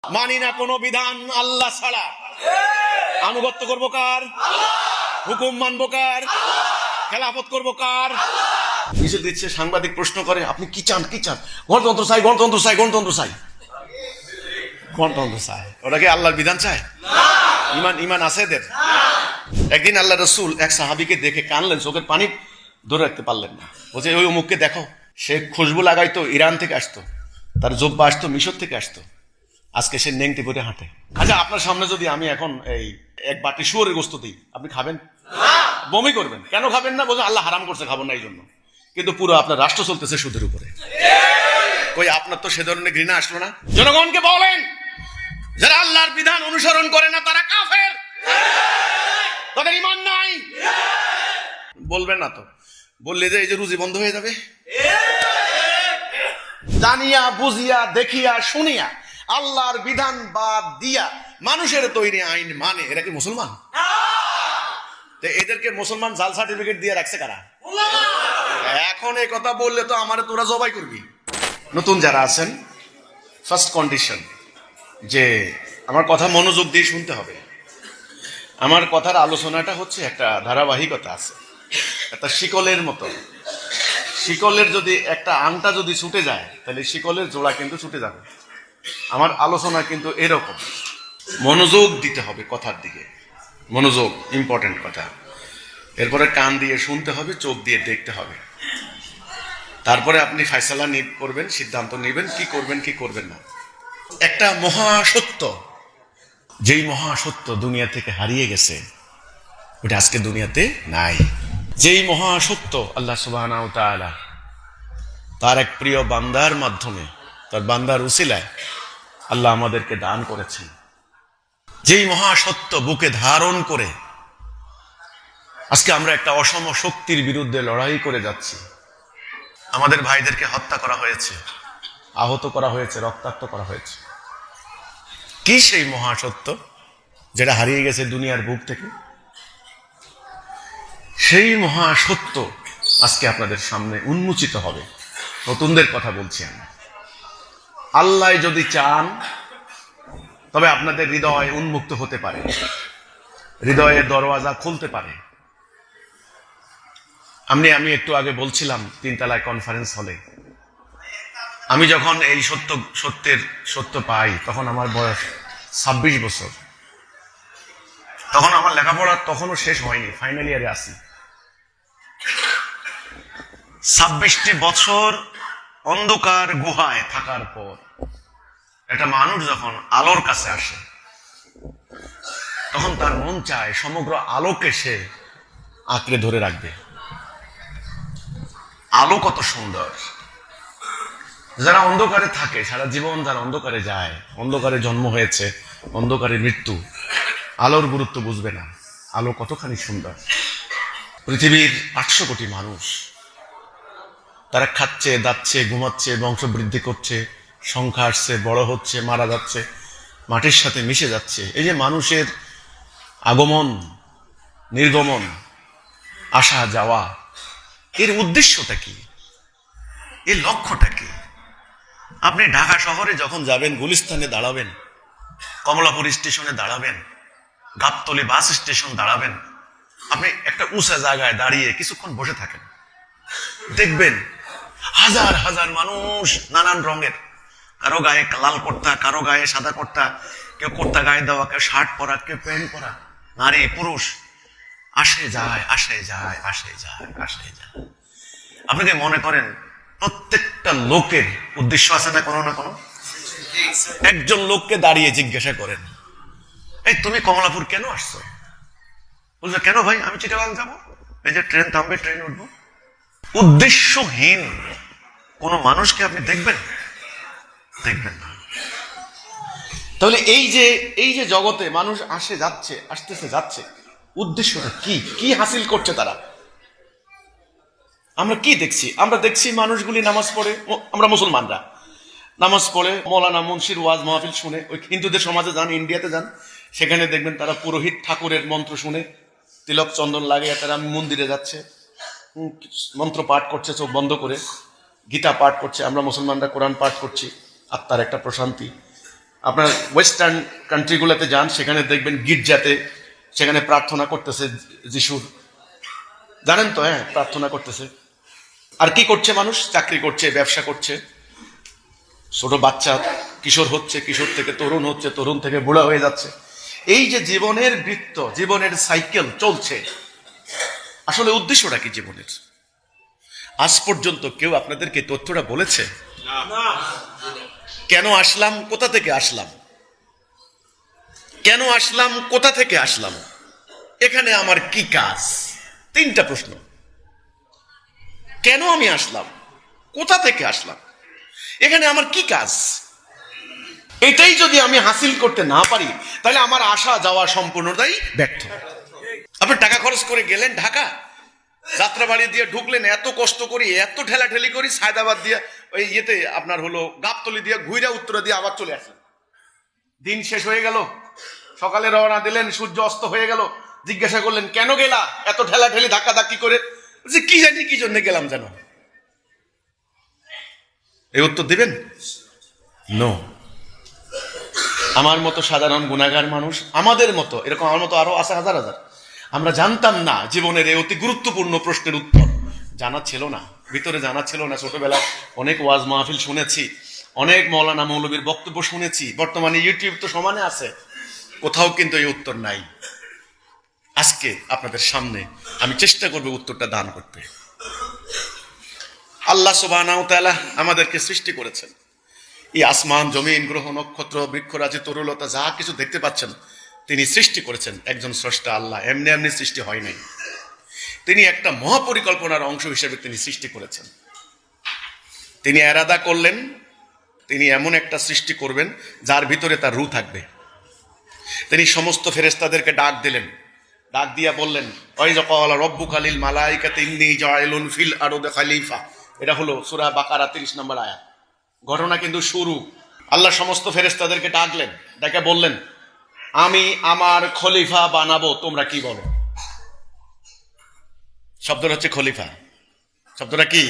মানি না কোনো বিধান আল্লাহ ছাড়া। আনুগত্য করবো কার? হুকুম মানবো কার? খেলাফত করবো কার? মিছিল দিচ্ছে, সাংবাদিক প্রশ্ন করে আপনি কি চান, কি চান? গণতন্ত্র চাই, গণতন্ত্র চাই, গণতন্ত্র চাই, গণতন্ত্র চাই। ওরা কি আল্লাহর বিধান চায়? ইমান আছে এদের? একদিন আল্লাহ রসুল এক সাহাবিকে দেখে কানলেন, চোখের পানি ধরে রাখতে পারলেন না। বলছে ওই অমুককে দেখো, সে খুশবু লাগাইতো ইরান থেকে আসতো, তার জব্বা আসতো মিশর থেকে আসতো, আজকে সে নেংটি করে হাঁটে। আচ্ছা, আপনার সামনে যদি আমি এখন এই এক বাটি শুয়োরের গোস্ত দিই, আপনি খাবেন? বমি করবেন। কেন খাবেন না? বলছেন আল্লাহ হারাম করছে, খাবো না এই জন্য। কিন্তু পুরো আপনার রাষ্ট্র চলতেছে সুদের উপরে। কই আপনার তো সে ধরনের ঘৃণা আসলো না? জনগণকে বলেন, যারা আল্লাহর বিধান অনুসরণ করে না তারা কাফের, তাদের ঈমান নাই। বলবেন না তো? বললে যে এই যে রুজি বন্ধ হয়ে যাবে। জানিয়া বুঝিয়া দেখিয়া শুনিয়া আল্লাহর বিধান বাদ দিয়া মানুষের তৈরি আইন মানে, এরা কি মুসলমান? এদেরকে মুসলমান জাল সার্টিফিকেট দিয়ে রাখছে কারা? এখন এই কথা বললে তো আমার তোরা জবাই করবি। নতুন যারা আছেন, ফার্স্ট কন্ডিশন যে আমার কথা মনোযোগ দিয়ে শুনতে হবে। আমার কথার আলোচনাটা হচ্ছে একটা ধারাবাহিকতা আছে, একটা শিকলের মতো। শিকলের যদি একটা আংটা যদি ছুটে যায়, তাহলে শিকলের জোড়া কিন্তু ছুটে যাবে। আমার আলোচনা কিন্তু এরকম, মনোযোগ দিতে হবে কথার দিকে, মনোযোগ ইম্পর্টেন্ট কথা। এরপরে কান দিয়ে শুনতে হবে, চোখ দিয়ে দেখতে হবে, তারপরে আপনি ফয়সালা করবেন, সিদ্ধান্ত নেবেন কি করবেন কি করবেন না। একটা মহাসত্য, যেই মহাসত্য দুনিয়া থেকে হারিয়ে গেছে, ওটা আজকে দুনিয়াতে নাই। যেই মহাসত্য আল্লাহ সুবহানাহু ওয়া তাআলা তার এক প্রিয় বান্দার মাধ্যমে, তার বান্দার উসিলায় আল্লাহ আমাদেরকে দান করেছেন, যেই মহাসত্য বুকে ধারণ করে আজকে আমরা একটা অসম শক্তির বিরুদ্ধে লড়াই করে যাচ্ছি। আমাদের ভাইদেরকে হত্যা করা হয়েছে, আহত করা হয়েছে, রক্তাক্ত করা হয়েছে। কি সেই মহাসত্য যেটা হারিয়ে গেছে দুনিয়ার বুক থেকে? সেই মহাসত্য আজকে আপনাদের সামনে উন্মোচিত হবে। নতুনদের কথা বলছি আমি। আল্লাহ যদি চান তবে আপনাদের হৃদয় উন্মুক্ত হতে পারে, হৃদয়ের দরওয়াজা খুলতে পারে। আমি একটু আগে বলছিলাম তিনতলায় কনফারেন্স হলে, আমি যখন এই সত্য পাই তখন আমার বয়স 26 বছর। তখন আমার লেখাপড়া তখনও শেষ হয়নি, ফাইনাল ইয়ারে আছি। 26টি বছর অন্ধকার গুহায় থাকার পর একটা মানুষ যখন আলোর কাছে আসে, তখন তার মন চায় সমগ্র আলোকে সে আঁকড়ে ধরে রাখবে। আলো কত সুন্দর! যারা অন্ধকারে থাকে সারা জীবন, যারা অন্ধকারে যায়, অন্ধকারে জন্ম হয়েছে, অন্ধকারে মৃত্যু, আলোর গুরুত্ব বুঝবে না। আলো কতখানি সুন্দর! পৃথিবীর 800 কোটি মানুষ, তারা খাচ্ছে, দাচ্ছে, ঘুমাচ্ছে, বংশবৃদ্ধি করছে, সংখ্যা আসছে, বড় হচ্ছে, মারা যাচ্ছে, মাটির সাথে মিশে যাচ্ছে। এই যে মানুষের আগমন নির্গমন, আসা যাওয়া, এর উদ্দেশ্যটা কি? এর লক্ষ্যটা কি? আপনি ঢাকা শহরে যখন যাবেন, গুলিস্তানে দাঁড়াবেন, কমলাপুর স্টেশনে দাঁড়াবেন, গাবতলী বাস স্টেশন দাঁড়াবেন, আপনি একটা উঁচা জায়গায় দাঁড়িয়ে কিছুক্ষণ বসে থাকেন, দেখবেন হাজার হাজার মানুষ, নানান রঙের, কারো গায়ে লাল কুর্তা, কারো গায়ে সাদা কুর্তা, কেউ কুর্তা গায়ে দেওয়া, কেউ শার্ট পরা, কেউ প্যান্ট পরা, নারী পুরুষ, আসে যায় আসে যায় আসে যায় আসে যায়। আপনি কি মনে করেন প্রত্যেকটা লোকের উদ্দেশ্য আছে না কোনো না কোনো? একজন লোককে দাঁড়িয়ে জিজ্ঞাসা করেন, এই তুমি কমলাপুর কেন আসছো? বলছে কেন ভাই, আমি চিটাগাং যাবো, এই যে ট্রেন থামবে, ট্রেন উঠবো। উদ্দেশ্যহীন কোন মানুষকে আপনি দেখবেন? দেখবেন না। তাহলে এই যে জগতে মানুষ আসে যাচ্ছে, আসতেছে যাচ্ছে, উদ্দেশ্যটা কি? কি হাসিল করছে তারা? আমরা কি দেখছি? আমরা দেখছি মানুষগুলি নামাজ পড়ে, আমরা মুসলমানরা নামাজ পড়ে, মৌলানা মুন্সির ওয়াজ মাহফিল শুনে, ওই হিন্দুদের সমাজে যান, ইন্ডিয়াতে যান, সেখানে দেখবেন তারা পুরোহিত ঠাকুরের মন্ত্র শুনে, তিলক চন্দন লাগিয়ে তারা মন্দিরে যাচ্ছে, মন্ত্র পাঠ করছে চোখ বন্ধ করে, গীতা পাঠ করছে। আমরা মুসলমানরা কোরআন পাঠ করছি, আত্মার একটা প্রশান্তি। আপনার ওয়েস্টার্ন কান্ট্রিগুলোতে যান, সেখানে দেখবেন গির্জাতে সেখানে প্রার্থনা করতেছে যিশুর, জানেন তো? হ্যাঁ, প্রার্থনা করতেছে। আর কি করছে মানুষ? চাকরি করছে, ব্যবসা করছে, ছোট বাচ্চা কিশোর হচ্ছে, কিশোর থেকে তরুণ হচ্ছে, তরুণ থেকে বুড়া হয়ে যাচ্ছে। এই যে জীবনের বৃত্ত, জীবনের সাইকেল চলছে, আসলে উদ্দেশ্যটা কি জীবনের? আজ পর্যন্ত কেউ আপনাদেরকে তথ্যটা বলেছে? কেন আসলাম, কোথা থেকে আসলাম? কেন আসলাম, কোথা থেকে আসলাম? এখানে আমার কি কাজ? তিনটা প্রশ্ন। কেন আমি আসলাম, কোথা থেকে আসলাম, এখানে আমার কি কাজ? এটাই যদি আমি হাসিল করতে না পারি, তাহলে আমার আসা যাওয়া সম্পূর্ণটাই ব্যর্থ। আপনি টাকা খরচ করে গেলেন ঢাকা, যাত্রাবাড়ি দিয়ে ঢুকলেন, এত কষ্ট করি, এত ঠেলাঠেলি করি, সায়দাবাদ দিয়ে ওই ইয়েতে আপনার হলো গাবতলি দিয়ে ঘুইরা উত্তরা দিয়ে আবার চলে আসলেন। দিন শেষ হয়ে গেল, সকালে রওনা দিলেন, সূর্য অস্ত হয়ে গেল। জিজ্ঞাসা করলেন কেন গেলা এত ঠেলাঠেলি ধাক্কা ধাক্কি করে? কি জানি কি জন্য গেলাম যেন। এই উত্তর দিবেন? নো। আমার মতো সাধারণ গুনাহগার মানুষ, আমাদের মতো, এরকম আমার মতো আরো আছে হাজার হাজার, আমরা জানতাম না জীবনের এই অতি গুরুত্বপূর্ণ প্রশ্নের উত্তর। জানা ছিল না, ভিতরে জানা ছিল না। ছোটবেলায় অনেক ওয়াজ মাহফিল শুনেছি, অনেক মৌলানা মৌলবীর বক্তব্য শুনেছি, বর্তমানে ইউটিউব তো সমানে আছে, কোথাও কিন্তু এই উত্তর নাই। আজকে আপনাদের সামনে আমি চেষ্টা করব উত্তরটা দান করতে। আল্লাহ সুবহানাহু ওয়া তাআলা আমাদেরকে সৃষ্টি করেছেন। এই আসমান, জমিন, গ্রহ, নক্ষত্র, বৃক্ষরাজি, তরুলতা যা কিছু দেখতে পাচ্ছেন, তিনি সৃষ্টি করেছেন একজন স্রষ্টা আল্লাহ। এমনি এমনি সৃষ্টি হয় নাই, তিনি একটা মহাপরিকল্পনার অংশ হিসেবে তিনি সৃষ্টি করেছেন। তিনি এরাদা করলেন, তিনি এমন একটা সৃষ্টি করবেন যার ভিতরে তার রূহ থাকবে। তিনি সমস্ত ফেরেশতাদেরকে ডাক দিলেন, ডাক দিয়া বললেন ওয়াইযা ক্বালা রাব্বুকা লিল মালাইকাতি ইন্নী জাইলুন ফিল আরদি খলিফা। এটা হলো সূরা বাকারা 30 নম্বর আয়াত। ঘটনা কিন্তু শুরু। আল্লাহ সমস্ত ফেরেশতাদেরকে ডাকলেন, ডেকে বললেন আমি আমার খলিফা বানাবো, তোমরা কি বলো? শব্দটা হচ্ছে খলিফা। শব্দটা কি?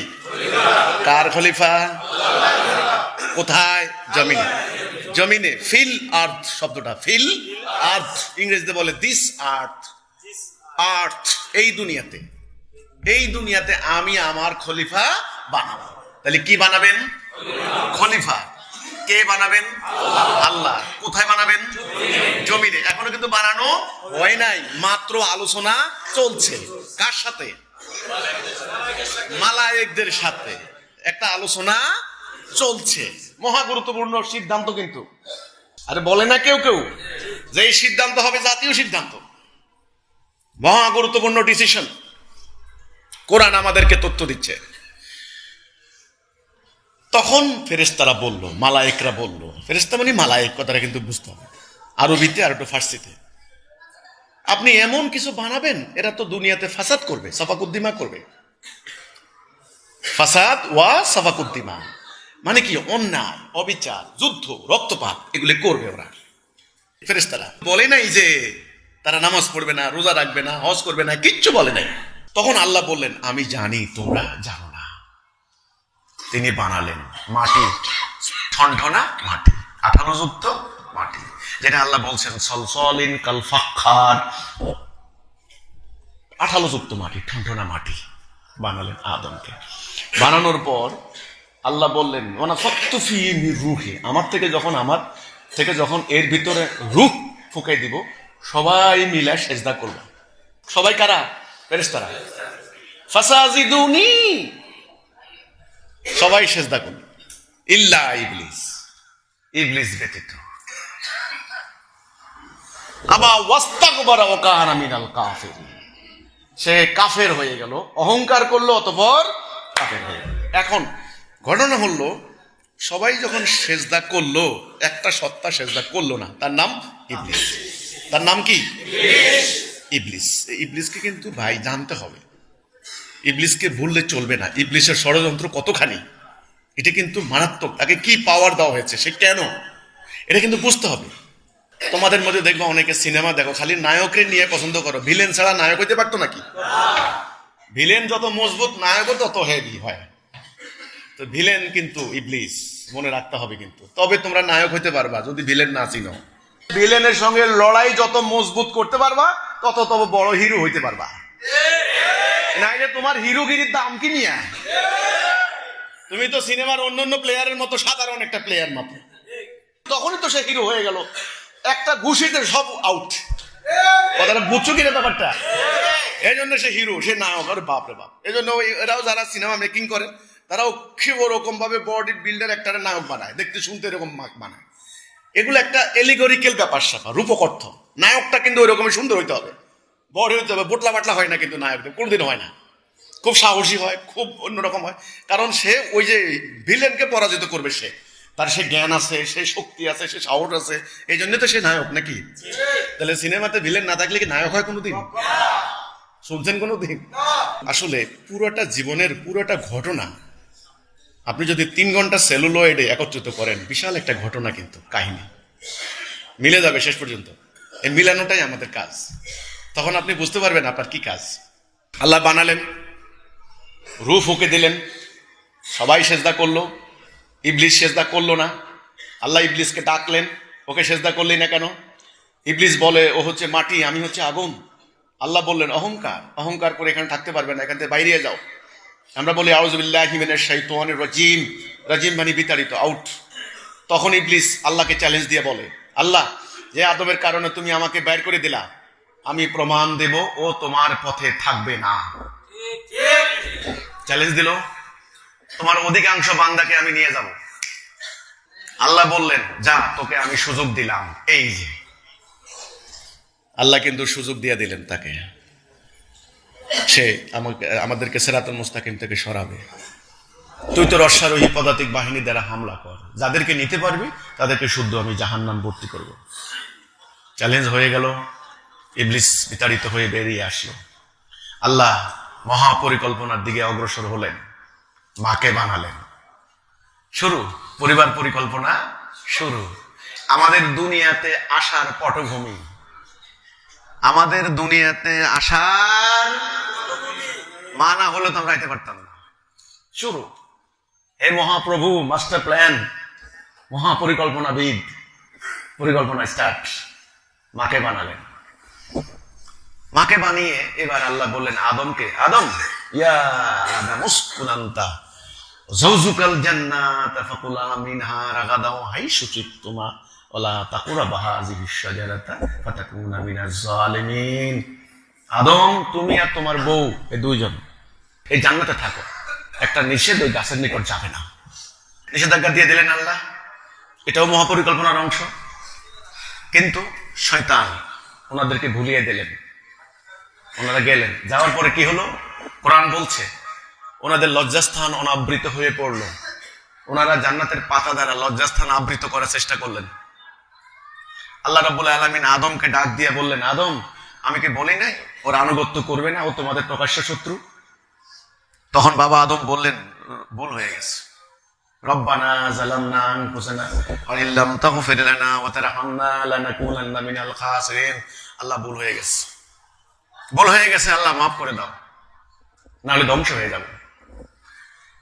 কার খলিফা? কোথায়? জমিনে। জমিনে, ফিল আর্থ। শব্দটা ফিল আর্থ, ইংরেজিতে বলে দিস আর্থ। আর্থ, এই দুনিয়াতে, এই দুনিয়াতে আমি আমার খলিফা বানাবো। তাহলে কি বানাবেন? খলিফা। কে বানাবেন? আল্লাহ। কোথায় বানাবেন? জমিনে। এখনো কিন্তু বানানো হয় নাই, মাত্র আলোচনা চলছে। কার সাথে? মালায়েকদের সাথে একটা আলোচনা চলছে। মহা গুরুত্বপূর্ণ সিদ্ধান্ত কিন্তু। আরে বলে না কেউ কেউ যে এই সিদ্ধান্ত হবে জাতীয় সিদ্ধান্ত, মহা গুরুত্বপূর্ণ ডিসিশন। কোরআন আমাদেরকে তথ্য দিচ্ছে। তখন ফেরেশতারা বলল, মালায়েকরা বলল, ফেরেশতা মানে মালায়েক, কথাটা কিন্তু বুঝতে হবে আরবিতে আর একটু ফার্সিতে। আপনি এমন কিছু বানাবেন এরা তো দুনিয়াতে ফাসাদ করবে, সাফাকুদ্দিমা করবে। ফাসাদ ওয়া সাফাকুদ্দিমা মানে কি? অন্যায়, অবিচার, যুদ্ধ, রক্তপাত এগুলি করবে ওরা। ফেরেশতারা বলে নাই যে তারা নামাজ পড়বে না, রোজা রাখবে না, হজ করবে না, কিচ্ছু বলে নাই। তখন আল্লাহ বললেন আমি জানি তোমরা জানো না। তিনি বানালেন মাটি, ঠনঠনা মাটি, আঠালোযুক্ত মাটি, যেটা আল্লাহ বলছেন সলসলিন কাল ফাক্খার। আঠালোযুক্ত মাটি, ঠনঠনা মাটি বানালেন আদমকে। বানানোর পর আল্লাহ বললেন ওয়ানাফাখতু ফীহি মির রূহি, আমার থেকে যখন এর ভিতরে রূহ ফুঁকে দিব, সবাই মিলে সেজদা করবে। সবাই কারা? ফেরেশতারা। ফাসাজিদুনি, সবাই সেজদা করবে ইল্লা ইবলিস, ইবলিস ব্যতীত। আবা ওয়াস্তাকবারা ওয়া কানা মিনাল কাফিরিন, সে কাফের হয়ে গেল, অহংকার করলো, অতঃপর কাফের হয়ে গেল। এখন ঘটনা হলো সবাই যখন সেজদা করলো, একটা সত্তা সেজদা করলো না, তার নাম ইবলিস। তার নাম কি? ইবলিস। ইবলিসকে কিন্তু ভাই জানতে হবে, ইবলিসকে ভুললে চলবে না। ইবলিসের ষড়যন্ত্র কতখানি, এটা কিন্তু মারাত্মক। তাকে কি পাওয়ার দেওয়া হয়েছে, সে কেন, এটা কিন্তু বুঝতে হবে। তোমাদের মধ্যে দেখবো অনেকে সিনেমা দেখো, খালি নায়ককে নিয়ে পছন্দ করো, ভিলেন ছাড়া নায়ক হইতে পারতো নাকি? ভিলেন যত মজবুত, নায়কও তত হেভি হয়। তো ভিলেন কিন্তু ইবলিস। মনে রাখতে হবে কিন্তু, তবে তোমরা নায়ক হইতে পারবা যদি ভিলেন না চিনো। ভিলেনের সঙ্গে লড়াই যত মজবুত করতে পারবা তত তত বড় হিরো হইতে পারবা, নাইলে তোমার হিরোগিরির দাম কি নিয়ে? তুমি তো সিনেমার অন্যান্য প্লেয়ারের মতো সাধারণ একটা প্লেয়ার মাত্র, তখনই তো সে হিরো হয়ে গেল, একটা ঘুষিতে সব আউট। কথাটা বুঝছো কিনা ব্যাপারটা? এই জন্য সে হিরো, সে নায়ক। আর বাপরে বাপ, এই জন্য এরাও যারা সিনেমা মেকিং করে তারাও খুব ওরকম ভাবে বডি বিল্ডার একটা নায়ক বানায়, দেখতে শুনতে এরকম বানায়। এগুলো একটা এলিগরিক্যাল ব্যাপার স্যাপার, রূপক অর্থ। নায়কটা কিন্তু ওই রকমই সুন্দর হইতে হবে, বড় হইতে হবে। বোটলা বাটলা হয় না কিন্তু নায়কদের, কোনোদিন হয় না। খুব সাহসী হয়, খুব অন্যরকম হয়, কারণ সে ওই যে ভিলেনকে পরাজিত করবে, সে তার সে জ্ঞান আছে, সে শক্তি আছে, সে সাহস আছে, এই জন্য তো সে নায়ক নাকি? তাহলে সিনেমাতে ভিলেন না থাকলে কি নায়ক হয় কোনোদিন? শুনছেন কোনোদিন? আসলে পুরোটা জীবনের পুরোটা ঘটনা আপনি যদি 3 ঘন্টা সেলুলয়েডে একত্রিত করেন, বিশাল একটা ঘটনা কিন্তু, কাহিনী মিলে যাবে শেষ পর্যন্ত। এই মিলানোটাই আমাদের কাজ। তখন আপনি বুঝতে পারবেন আপনার কি কাজ। আল্লাহ বানালেন, রূহ ফুঁকে দিলেন, সবাই সেজদা করলো, ইবলিস সেজদা করলো না। আল্লাহ ইবলিসকে ডাকলেন, ওকে সেজদা করলি না কেন? ইবলিস বলে ও হচ্ছে মাটি, আমি হচ্ছে আগুন। আল্লাহ বললেন অহংকার, অহংকার করে এখানে থাকতে পারবে না, এখান থেকে বাইরে যাও। আমরা বলি আউযু বিল্লাহি মিনাশ শাইতানির রাজিম, রাজিম মানে বিতাড়িত, আউট। তখন ইবলিস আল্লাহকে চ্যালেঞ্জ দিয়ে বলে, আল্লাহ, যে আদমের কারণে তুমি আমাকে বের করে দিলা, আমি প্রমাণ দেব ও তোমার পথে থাকবে না। চ্যালেঞ্জ দিল, তোমার অধিকাংশ বান্দাকে আমি নিয়ে যাব। আল্লাহ বললেন যা, তোকে আমি সুযোগ দিলাম। এই যে আল্লাহ কিন্তু সুযোগ দিয়ে দিলেন তাকে, সে আমাদেরকে সিরাতুল মুস্তাকিম থেকে সরাবে। তুই তোর অশ্বারোহী পদাতিক বাহিনী দ্বারা হামলা কর, যাদেরকে নিতে পারবি তাদেরকে শুদ্ধ আমি জাহান্নাম ভর্তি করব। চ্যালেঞ্জ হয়ে গেল, ইবলিস বিতাড়িত হয়ে বেরিয়ে আসলো। আল্লাহ মহাপরিকল্পনার দিকে অগ্রসর হলেন, মাকে বানালেন। শুরু পরিবার পরিকল্পনা শুরু। আমাদের দুনিয়াতে আসার পটভূমি, আমাদের দুনিয়াতে আসার মা না হলে তো আমরা আইতে পারতাম না। শুরু, হে মহাপ্রভু, মাস্টার প্ল্যান, মহাপরিকল্পনাবিদ, পরিকল্পনা স্টার্ট। মাকে বানালেন, মাকে বানিয়ে এবার আল্লাহ বললেন আদমকে, আদম ইয়া আদম উসকুন আনতা যাওজুকাল জান্নাত ফাকুলা মিনহা রাগাদাও হাইসু শিতুমা ওয়ালা তাকুরাবা হাযিহিশ শাজারাতা ফাতাকুনা মিনাজ জালিমিন। আদম, তুমি আর তোমার বউ, এই দুইজন এই জান্নাতে থাকো, একটা নিষেধ, ওই গাছের নিকট যাবে না। নিষেধাজ্ঞা দিয়ে দিলেন আল্লাহ, এটাও মহাপরিকল্পনার অংশ। কিন্তু শয়তান ওনাদেরকে ভুলিয়ে দিলেন, ওনারা গেলেন। যাওয়ার পরে কি হলো? কোরআন বলছে ওনাদের লজ্জাস্থান অনাবৃত হয়ে পড়লো। ওনারা জান্নাতের পাতা দ্বারা লজ্জাস্থান আবৃত করার চেষ্টা করলেন। আল্লাহ রাব্বুল আলামিন আদমকে ডাক দিয়ে বললেন, আদম, আমি কি বলি নাই ওর আনুগত্য করবে না, ও তোমাদের প্রকাশ্য শত্রু? তখন বাবা আদম বললেন, ভুল হয়ে গেছে, রব্বানা যালামনা আনফুসানা ওয়া ইল্লাম তাগফির লানা ওয়া তারহামনা লানাকুনান্না মিনাল খাসিরিন। আল্লাহ, ভুল হয়ে গেছে, ভুল হয়ে গেছে, আল্লাহ মাফ করে দাও, নাহলে ধ্বংস হয়ে যাবে।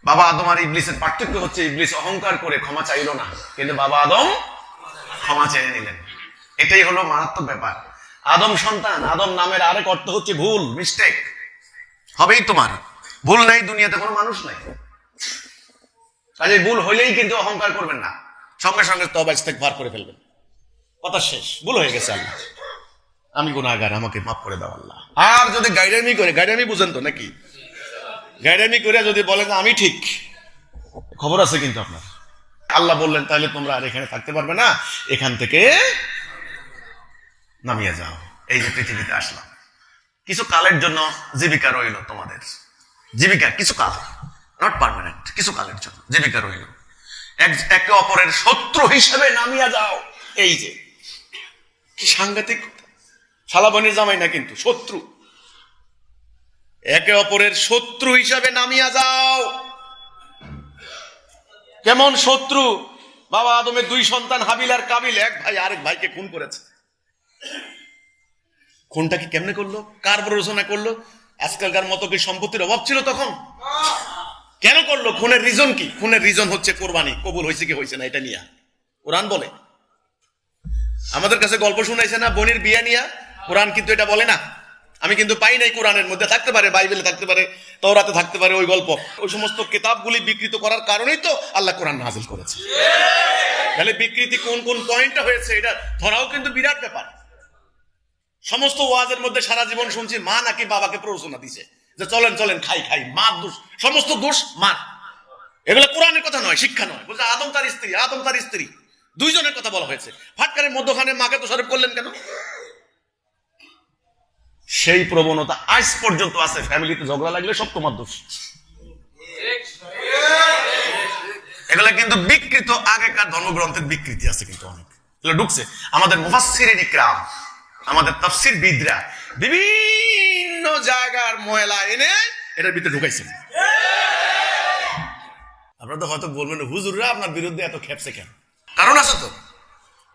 বাবা আদম আর ইবলিসের পার্থক্য হচ্ছে, ইবলিস অহংকার করে ক্ষমা চাইল না, কিন্তু বাবা আদম ক্ষমা চেয়ে নিলেন। এটাই হলো মারাত্মক ব্যাপার। আদম সন্তান, আদম নামের আরেক অর্থ হচ্ছে ভুল, মিস্টেক। হবেই তোমার, ভুল নাই দুনিয়াতে কোনো মানুষ নাই। কাজে ভুল হইলেই কিন্তু অহংকার করবেন না, সঙ্গে সঙ্গে তওবা ইস্তেগফার করে ফেলবেন, কথা শেষ। ভুল হয়ে গেছে, আল্লাহ আমি গুনাহগার, আমাকে মাফ করে দাও আল্লাহ। আর যদি গাইডামি করে, গাইডামি বুঝেন তো নাকি? গাইডামি করে যদি বলেন আমি ঠিক, খবর আছে কিন্তু আপনার। আল্লাহ বললেন তাহলে তোমরা আর এখানে থাকতে পারবে না, এখান থেকে নামিয়ে যাও। এই যে পৃথিবীতে আসলাম, কিছু কালের জন্য জীবিকা রইল তোমাদের, জীবিকা কিছু কাল, নট পার্মানেন্ট, কিছু কালের জন্য জীবিকা রইল। একে অপরের শত্রু হিসেবে নামিয়া যাও। এই যে কি সাংঘাতিক, শালাবনের জামাই না কিন্তু শত্রু, একে অপরের শত্রু হিসাবে নামিয়া যাও। কেমন শত্রু? বাবা আদমের 2 সন্তান হাবিল আর কাবিল, এক ভাই আরেক ভাইকে খুন করেছে। খুনটা কি কেমনে করলো, কার প্ররোচনা করলো? আজকালকার মতো কি সম্পত্তির অভাব ছিল তখন? কেন করলো? খুনের রিজন কি? খুনের রিজন হচ্ছে কোরবানি কবুল হয়েছে কি হয়েছে না এটা নিয়ে কোরআন বলে। আমাদের কাছে গল্প শুনাইছে না বনির বিয়া নিয়া, কোরআন কিন্তু এটা বলে না। আমি কিন্তু পাই নাই, কোরআনের মধ্যে থাকতে পারে, বাইবেলে থাকতে পারে, তওরাতে থাকতে পারে ওই গল্প। ওই সমস্ত কিতাবগুলি বিকৃত করার কারণেই তো আল্লাহ কোরআন নাযিল করেছে। তাহলে বিকৃতি কোন কোন পয়েন্টটা হয়েছে এটা ধরাও কিন্তু বিরাট ব্যাপার। সমস্ত ওয়াজের মধ্যে সারা জীবন শুনছি মা নাকি বাবাকে প্ররোচনা দিছে যে চলেন চলেন খাই খাই, মার দোষ, সমস্ত দোষ মার। এগুলো কোরআনের কথা নয়, শিক্ষা নয়। বলছে আদম তার স্ত্রী, আদম তার স্ত্রী, দুইজনের কথা বলা হয়েছে। ফাটকারের মধ্যখানে মাকে দোষারোপ করলেন কেন? সেই প্রবণতা আজ পর্যন্ত আছে। ফ্যামিলিতে ঝগড়া লাগলে সব তোমার দোষ। এগুলা কিন্তু বিকৃত, আগেকার ধর্মগ্রন্থের বিকৃতি আছে কিন্তু অনেক, এগুলো ঢুকছে। আমাদের মুফাসসিরিন ইকরাম, আমাদের তাফসীর বিদরা বিভিন্ন জায়গার ময়লা এনে এটার ভিতরে ঢুকাইছেন। আপনারা তো হয়তো বলবেন হুজুররা আপনার বিরুদ্ধে এত খেপছে কেন? কারণ আছে তো।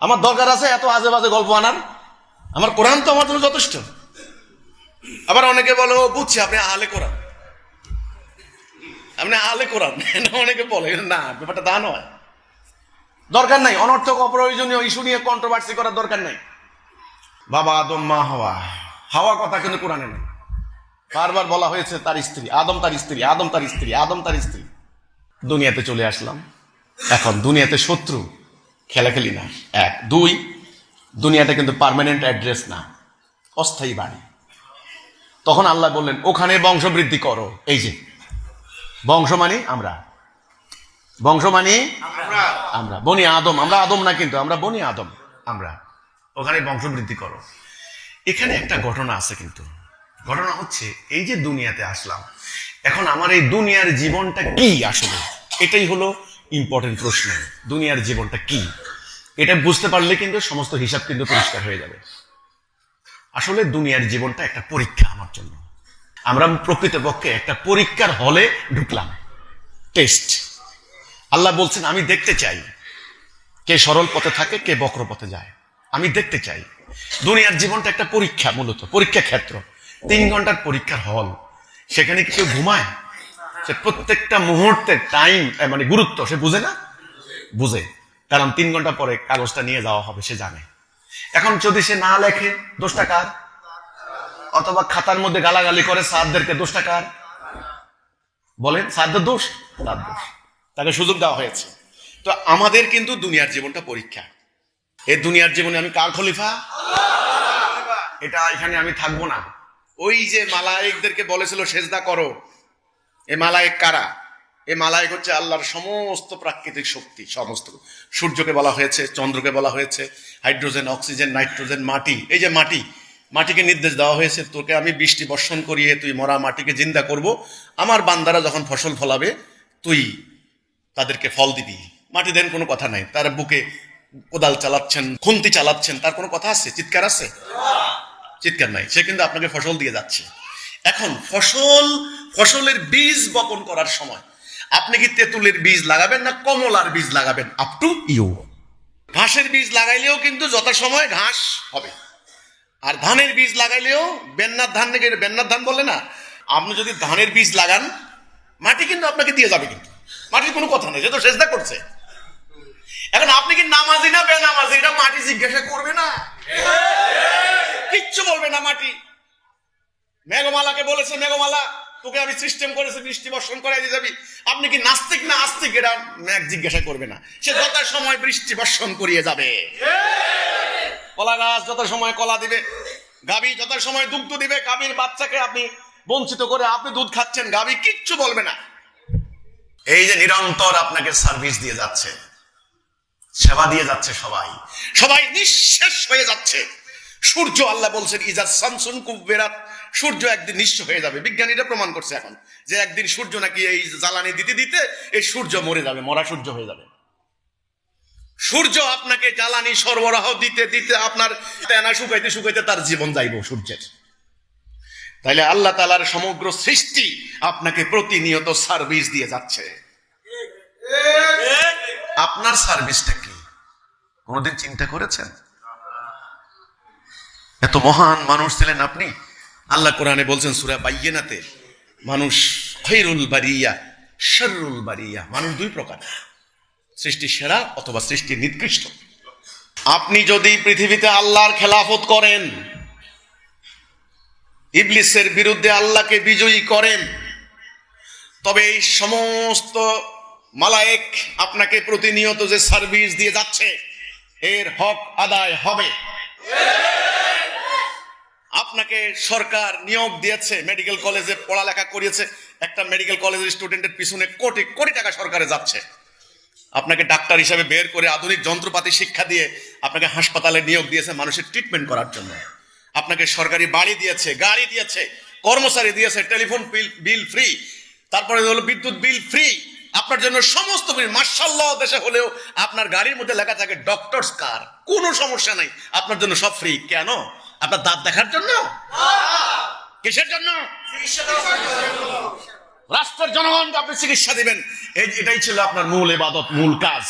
আমার দরকার আছে এত আজে বাজে গল্প আনার? আমার কোরআন তো আমার জন্য যথেষ্ট। আবার অনেকে বলে ও বুঝছি আপনি আহলে কোরআন, আপনি আহলে কোরআন, অনেকে বলে না, ব্যাপারটা তা নয়। দরকার নাই অনর্থক অপ্রয়োজনীয় ইস্যু নিয়ে কন্ট্রোভার্সি করার দরকার নাই। বাবা আদম মা হাওয়া, হাওয়া কথা কিন্তু কোরআনে নেই। বারবার বলা হয়েছে তার স্ত্রী, আদম তার স্ত্রী, আদম তার স্ত্রী, আদম তার স্ত্রী। দুনিয়াতে চলে আসলাম, এখন দুনিয়াতে শত্রু খেলাখেলি না। এক, দুই, দুনিয়াটা কিন্তু পার্মানেন্ট অ্যাড্রেস না, অস্থায়ী বাড়ি। তখন আল্লাহ বললেন ওখানে বংশবৃদ্ধি করো। এই যে বংশ মানে আমরা, বংশ মানে আমরা বনি আদম, আমরা আদম না কিন্তু আমরা বনি আদম, আমরা ওখানে বংশবৃদ্ধি করো। এখানে একটা ঘটনা আছে কিন্তু, ঘটনা হচ্ছে এই যে দুনিয়াতে আসলাম, এখন আমার এই দুনিয়ার জীবনটা কি আসলে, এটাই হলো ইম্পর্টেন্ট প্রশ্ন। দুনিয়ার জীবনটা কি, এটা বুঝতে পারলে কিন্তু সমস্ত হিসাব কিন্তু পরিষ্কার হয়ে যাবে। আসলে দুনিয়ার জীবনটা একটা পরীক্ষা আমার জন্য। আমরা প্রকৃতপক্ষে একটা পরীক্ষার হলে ঢুকলাম, টেস্ট। আল্লাহ বলছেন আমি দেখতে চাই কে সরল পথে থাকে, কে বক্র পথে যায়। আমি দেখতে চাই। দুনিয়ার জীবনটা একটা পরীক্ষা, মূলত পরীক্ষা ক্ষেত্র। 3 ঘন্টার পরীক্ষার হল, সেখানে কি কেউ ঘুমায়? সে প্রত্যেকটা মুহূর্তের টাইম মানে গুরুত্ব সে বুঝে না? বুঝে, কারণ 3 ঘন্টা পরে কাগজটা নিয়ে যাওয়া হবে, সে জানে। এখন যদি সে না লেখে, দোষটা কার? অথবা খাতার মধ্যে গালাগালি করে স্যারদেরকে, দোষটা কার? বলেন, স্যারদের দোষ? তার দোষ, তাকে সুযোগ দেওয়া হয়েছে। তো আমাদের কিন্তু দুনিয়ার জীবনটা পরীক্ষা। এই দুনিয়ার জীবনে আমি কার খলিফা? এটা এখানে আমি থাকবো না। ওই যে মালায়েকদেরকে বলেছিল সেজদা করো, এই মালায়েক কারা? এই মালায়েক হচ্ছে আল্লাহর সমস্ত প্রাকৃতিক শক্তি। সমস্ত সূর্যকে বলা হয়েছে, চন্দ্রকে বলা হয়েছে, হাইড্রোজেন, অক্সিজেন, নাইট্রোজেন, মাটি। এই যে মাটি, মাটিকে নির্দেশ দেওয়া হয়েছে তোকে আমি বৃষ্টি বর্ষণ করিয়ে তুই মরা মাটিকে জিন্দা করব। আমার বান্দারা যখন ফসল ফলাবে তুই তাদেরকে ফল দিবি। মাটি দেন কোনো কথা নাই, তার বুকে কোদাল চালাচ্ছেন, খুন্তি চালাচ্ছেন, তার কোনো কথা আছে? চিৎকার আছে? চিৎকার নাই। সে কিন্তু আপনাকে ফসল দিয়ে যাচ্ছে। এখন ফসলের বীজ বপন করার সময় আপনি কি তেঁতুলের বীজ লাগাবেন না কমলার বীজ লাগাবেন? Up to you. ঘাসের বীজ লাগাইলেও কিন্তু যথাসময় ঘাস হবে, আর ধানের বীজ লাগাইলেও বেন্নার ধান, নাকি বেন্নার ধান বলে না, আপনি যদি ধানের বীজ লাগান মাটি কিন্তু আপনাকে দিয়ে যাবে, কিন্তু মাটির কোনো কথা নেই, সে তো সেজদা করছে। এখন আপনি কি নামাজি না বেনামাজি, এটা মাটি জিজ্ঞাসা করবে না, কিচ্ছু বলবে না মাটি। মেঘমালাকে বলেছে মেঘমালা তোকে আমি সিস্টেম করেছি বৃষ্টি বর্ষণ করাই দিয়ে যাবি। আপনি কি নাস্তিক না আস্তিক, এটা মেঘ জিজ্ঞাসা করবে না, সে যত সময় বৃষ্টি বর্ষণ করিয়ে যাবে। কলা গাছ যত সময় কলা দিবে, গাভী যত সময় দুগ্ধ দিবে, গাভীর বাচ্চাকে আপনি বঞ্চিত করে আপনি দুধ খাচ্ছেন, গাভী কিচ্ছু বলবে না। এই যে নিরন্তর আপনাকে সার্ভিস দিয়ে যাচ্ছে, সেবা দিয়ে যাচ্ছে, সবাই নিঃশেষ হয়ে যাচ্ছে। সূর্য, আল্লাহ বলছেন ইজা শামসুন কুববিরাত, সূর্য একদিন নিঃস্ব হয়ে যাবে। বিজ্ঞানীরা প্রমাণ করছে এখন যে একদিন সূর্য নাকি এই জ্বালানি দিতে দিতে এই সূর্য মরে যাবে, মরা সূর্য হয়ে যাবে। সূর্য আপনাকে জ্বালানি সরবরাহ দিতে দিতে আপনার তেনা শুকাইতে শুকাইতে তার জীবন যাইব সূর্যের। তাইলে আল্লাহ তাআলার সমগ্র সৃষ্টি আপনাকে প্রতিনিয়ত সার্ভিস দিয়ে যাচ্ছে। আপনার সার্ভিসটা কি কোনদিন চিন্তা করেছেন? এত মহান মানুষ ছিলেন আপনি। আল্লাহ কোরআনে বলছেন সূরা বাইয়িনাতে, মানুষ খায়রুল বারিয়া, শাররুল বারিয়া, মানুষ দুই প্রকার, সৃষ্টি সেরা অথবা সৃষ্টি নিকৃষ্ট। আপনি যদি পৃথিবীতে আল্লাহর খেলাফত করেন, ইবলিসের বিরুদ্ধে আল্লাহকে বিজয়ী করেন, তবে এই সমস্ত মালায়েক আপনাকে প্রতিনিয়ত যে সার্ভিস দিয়ে যাচ্ছে এর হক আদায় হবে। আপনাকে সরকার নিয়োগ দিয়েছে, মেডিকেল কলেজে পড়ালেখা করিয়েছে, একটা মেডিকেল কলেজের স্টুডেন্টের পিছনে কোটি কোটি টাকা সরকারে যাচ্ছে। আপনাকে ডাক্তার হিসেবে বের করে আধুনিক যন্ত্রপাতি শিক্ষা দিয়ে আপনাকে হাসপাতালে নিয়োগ দিয়েছে মানুষের ট্রিটমেন্ট করার জন্য। আপনাকে সরকারি বাড়ি দিয়েছে, গাড়ি দিয়েছে, কর্মচারী দিয়েছে, টেলিফোন বিল ফ্রি, তারপরে হলো বিদ্যুৎ বিল ফ্রি, আপনার জন্য সমস্ত ফ্রি। মাশাআল্লাহ, দেশে হলেও আপনার গাড়ির মধ্যে লেখা থাকে ডক্টরস কার, কোনো সমস্যা নাই, আপনার জন্য সব ফ্রি। কেন? আপনার দাঁত দেখার জন্য? কিসের জন্য? রাষ্ট্রের জনগণকে আপনি চিকিৎসা দিবেন, এটাই ছিল আপনার মূল ইবাদত, মূল কাজ।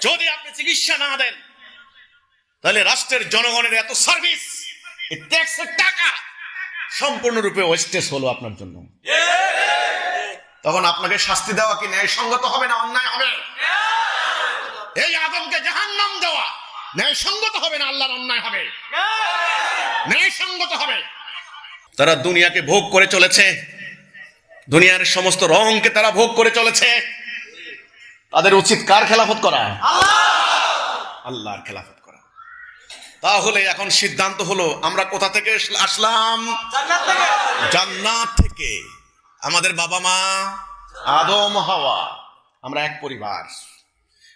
যদি আপনি চিকিৎসা না দেন, তাহলে রাষ্ট্রের জনগণের এত সার্ভিস, এই ট্যাক্সের টাকা সম্পূর্ণরূপে ওয়েস্টেজ হলো আপনার জন্য। তখন আপনাকে শাস্তি দেওয়া কি ন্যায়সঙ্গত হবে না অন্যায় হবে? এই আদমকে জাহান্নাম দেওয়া ন্যায়সঙ্গত হবে না আল্লাহর অন্যায় হবে? ন্যায়সঙ্গত হবে। তারা দুনিয়াকে ভোগ করে চলেছে, দুনিয়ার সমস্ত রঙকে তারা ভোগ করে চলেছে। তাদের উচিত কার খেলাফত করা? আল্লাহর খেলাফত করা। তাহলে এখন সিদ্ধান্ত হলো, আমরা কোথা থেকে আসলাম? জান্নাত থেকে। আমাদের বাবা মা আদম হাওয়া, আমরা এক পরিবার।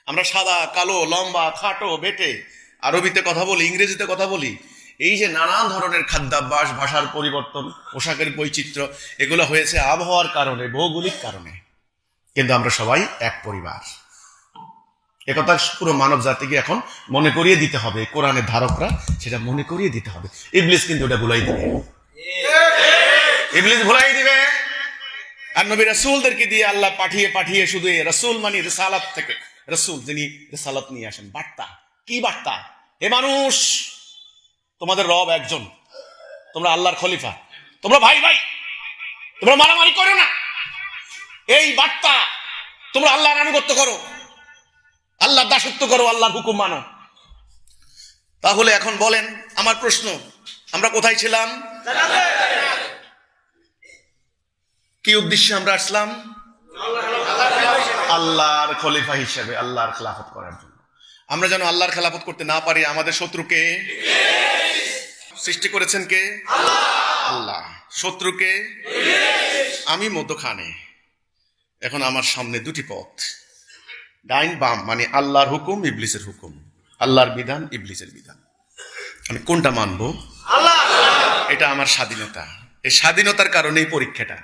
আমরা সাদা কালো লম্বা খাটো বেটে, আরবিতে কথা বলি, ইংরেজিতে কথা বলি। এই যে নানান ধরনের খাদ্যাভ্যাস, ভাষার পরিবর্তন, পোশাকের বৈচিত্র্য, এগুলো হয়েছে আবহাওয়ার কারণে, ভৌগোলিক কারণে, কিন্তু আমরা সবাই এক পরিবার। একথা পুরো মানব জাতিকে এখন মনে করিয়ে দিতে হবে, কোরআনের ধারকরা সেটা মনে করিয়ে দিতে হবে। ইবলিস কিন্তু ওটা ভুলাই দিবে, ইবলিস ভুলাই দিবে। আর নবী রাসূলদেরকে দিয়ে আল্লাহ পাঠিয়ে পাঠিয়ে, শুধু রাসূল মানে রিসালাত থেকে, রাসূল যিনি রিসালাত নিয়ে আসেন, বার্তা। কি বার্তা? এ মানুষ, তোমাদের রব একজন, তোমরা আল্লাহর খলিফা, তোমরা ভাই ভাই, তোমরা মারামারি করো না। এই বার্তা, তোমরা আল্লাহর আনুগত্য করো, আল্লাহর দাসত্ব করো, আল্লাহর হুকুম মানো। তাহলে এখন বলেন, আমার প্রশ্ন, আমরা কোথায় ছিলাম? কি উদ্দেশ্যে আমরা আসলাম? আল্লাহর খলিফা হিসেবে, আল্লাহর খেলাফত করার জন্য। আমরা যেন আল্লাহর খেলাফত করতে না পারি, আমাদের শত্রুকে সৃষ্টি করেছেন কে? আল্লাহ। শত্রুকে আমি মধ্যখানে। এখন আমার সামনে দুটি পথ, ডাইন বাম, মানে আল্লাহর হুকুম, ইবলিসের হুকুম, আল্লাহর বিধান, ইবলিসের বিধান। আমি কোনটা মানবো? এটা আমার স্বাধীনতা। এই স্বাধীনতার কারণেই পরীক্ষাটা।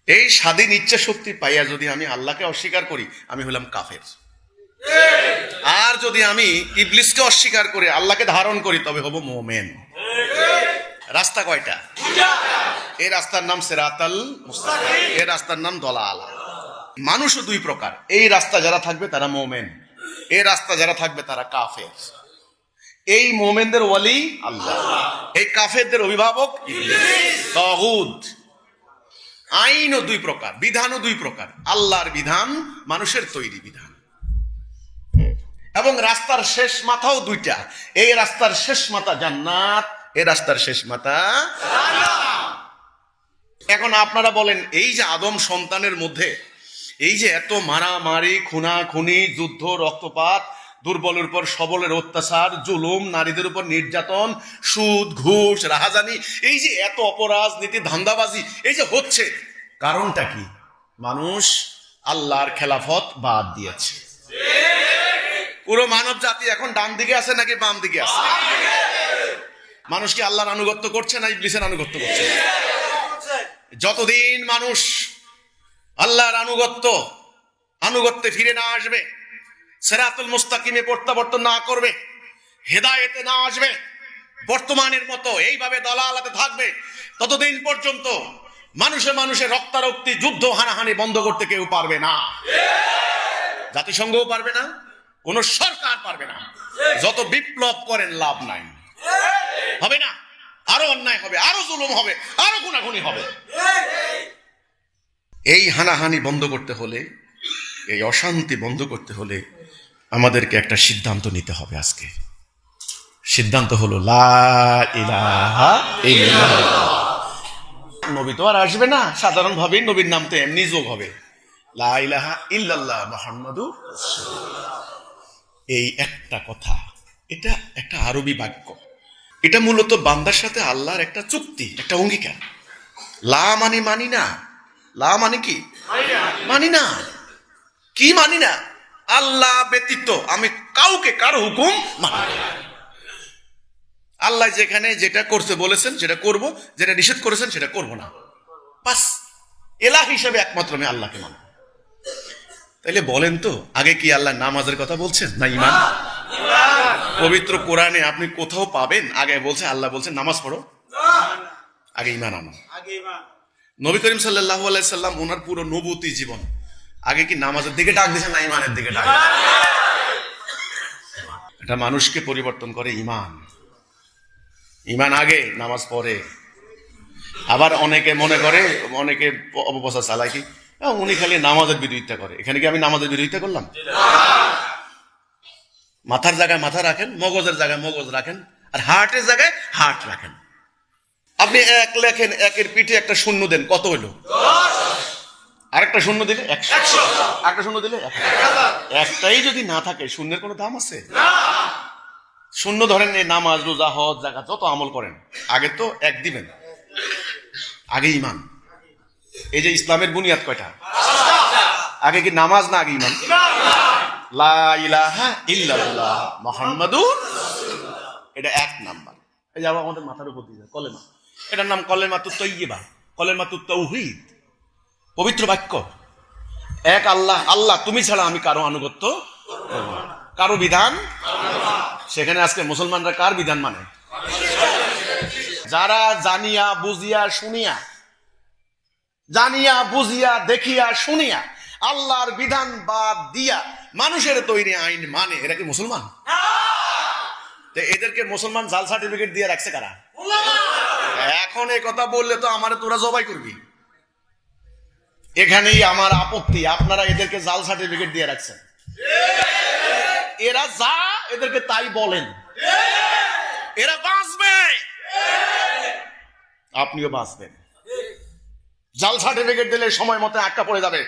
এই স্বাধীন ইচ্ছা শক্তি পাইয়া যদি আমি আল্লাহকে অস্বীকার করি, আমি হলাম কাফের। আর যদি আমি ইবলিসকে অস্বীকার করে আল্লাহকে ধারণ করি, তবে হব মুমিন। রাস্তা কয়টা? এই রাস্তার নাম সিরাতাল মুস্তাকিম, এই রাস্তার নাম দলালা। মানুষও দুই প্রকার, এই রাস্তা যারা থাকবে তারা মুমিন, এই রাস্তা যারা থাকবে তারা কাফের। এই মুমিনদের ওয়ালি আল্লাহ, এই কাফেরদের অভিভাবক ইবলিস, তাগুত। আইনও দুই প্রকার, বিধানও দুই প্রকার। আল্লাহর বিধান, মানুষের তৈরি বিধান। এবং রাস্তার শেষ মাথাও দুইটা, এই রাস্তার শেষ মাথা জান্নাত, এই রাস্তার শেষ মাথা জাহান্নাম। এখন আপনারা বলেন, এই যে আদম সন্তানের মধ্যে এই যে এত মারামারি, খুনাখুনি, যুদ্ধ, রক্তপাত, দুর্বলের উপর সবলের অত্যাচার, জুলুম, নারীদের উপর নির্যাতন, সুদ, ঘুষ, রাহাজানি, এই যে এত অপরাজনীতি, ধান্দাবাজি এই যে হচ্ছে, কারণটা কি? মানুষ আল্লাহর খেলাফত বাদ দিয়েছে। পুরো মানব জাতি এখন ডান দিকে আছে নাকি বাম দিকে আছে? মানুষ কি আল্লাহর আনুগত্য করছে না ইবলিসের আনুগত্য করছে? যতদিন মানুষ আল্লাহর আনুগত্যে ফিরে না আসবে, সিরাতুল মুস্তাকিমে প্রত্যাবর্তন না করবে, হেদায়েতে না আসবে, বর্তমানের মতো এইভাবে দলালাতে থাকবে, ততদিন পর্যন্ত মানুষের রক্তারক্তি, যুদ্ধ, হানাহানি বন্ধ করতে কেউ পারবে না। জাতিসংঘও পারবে না, কোন সরকার পারবে না। যত বিপ্লব করেন লাভ নাই, হবে না। আরো অন্যায় হবে, আরো জুলুম হবে, আরো গুনাগুনি হবে। এই হানাহানি বন্ধ করতে হলে, এই অশান্তি বন্ধ করতে হলে আমাদেরকে একটা সিদ্ধান্ত নিতে হবে আজকে। সিদ্ধান্ত হলো লা ইলাহা ইল্লাল্লাহ। নবী তো আর আসবে না, সাধারণ ভাবে নবীর নাম তো এমনি যোগ হবে, লা ইলাহা ইল্লাল্লাহ মুহাম্মাদুর রাসূলুল্লাহ। এই একটা কথা, এটা একটা আরবি বাক্য। এটা মূলত বান্দার সাথে আল্লাহর একটা চুক্তি, একটা অঙ্গীকার। লা মানে মানি না। লা মানে কি? মানি না। কি মানি না? আল্লাহ ব্যতীত আমি কাউকে, কারো হুকুম মানি না। আল্লাহ যেখানে যেটা করতে বলেছেন সেটা করব, যেটা নিষেধ করেছেন সেটা করব না। বাস, এলাহ হিসেবে একমাত্র আমি আল্লাহকে মানব। তাইলে বলেন তো, আগে কি আল্লাহ নামাজের কথা বলছেন না ঈমান? পবিত্র কোরআনে আপনি কোথাও পাবেন আগে বলছে, আল্লাহ বলছেন নামাজ পড়ো, আগে ঈমান আনো। নবী করিম সাল্লাল্লাহু আলাইহি সাল্লাম ওনার পুরো নবুতি জীবন আগে কি নামাজের দিকে ডাক দিয়েছেন না ঈমানের দিকে ডাক? এটা মানুষকে পরিবর্তন করে ঈমান। ঈমান আগে, নামাজ পরে। আবার অনেকে মনে করে, অনেকে অপপ্রচার চালায় কি উনি খালি নামাজের বিরোধিতা করে। এখানে কি আমি নামাজের বিরোধিতা করলাম? মাথার জায়গায় মাথা রাখেন, মগজের জায়গায় মগজ রাখেন, আর হার্টের জায়গায় হার্ট রাখেন। আপনি এক লেখেন, একের পিঠে একটা শূন্য দেন, কত হইল? আরেকটা শূন্য দিলে 100, আরেকটা শূন্য দিলে 1000। একটাই যদি না থাকে শূন্যের কোনো দাম আছে? শূন্য ধরেন, এই নামাজ, রোজা, হজ, যাকাত যত আমল করেন, আগে তো এক দিবেন, আগে ঈমান। এই যে ইসলামের বুনিয়াদ কয়টা? আগে কি নামাজ না আগে ঈমান? লা ইলাহা ইল্লাল্লাহ মুহাম্মাদুর রাসূলুল্লাহ, এটা এক নাম্বার। এই যে আমাদের মাথার উপর দিয়ে কলেমা, এটার নাম কলেমাতুত তাইয়্যিবা, কলেমাতুত তাওহীদ, পবিত্র বাক্য। এক আল্লাহ, আল্লাহ তুমি ছাড়া আমি কারো আনুগত্য করব না, কারো বিধান। সেখানে আজকে মুসলমানরা কার বিধান মানে? যারা জানিয়া বুঝিয়া শুনিয়া, জানিয়া বুঝিয়া দেখিয়া শুনিয়া আল্লাহর বিধান বাদ দিয়া মানুষের তৈরি আইন মানে, এরা কি মুসলমান? এদেরকে মুসলমান জাল সার্টিফিকেট দিয়ে রাখছে কারা? এখন এই কথা বললে তো আমারে তোরা জবাই করবি। এখানেই আমার আপত্তি, আপনারা এদেরকে জাল সার্টিফিকেট দিয়ে রাখছেন। এরা যা, এদেরকে তাই বলেন, এরা বাঁচবে, আপনিও বাঁচবেন। জাল সার্টিফিকেট দিলে সময় মতো আটকা পড়ে যাবে।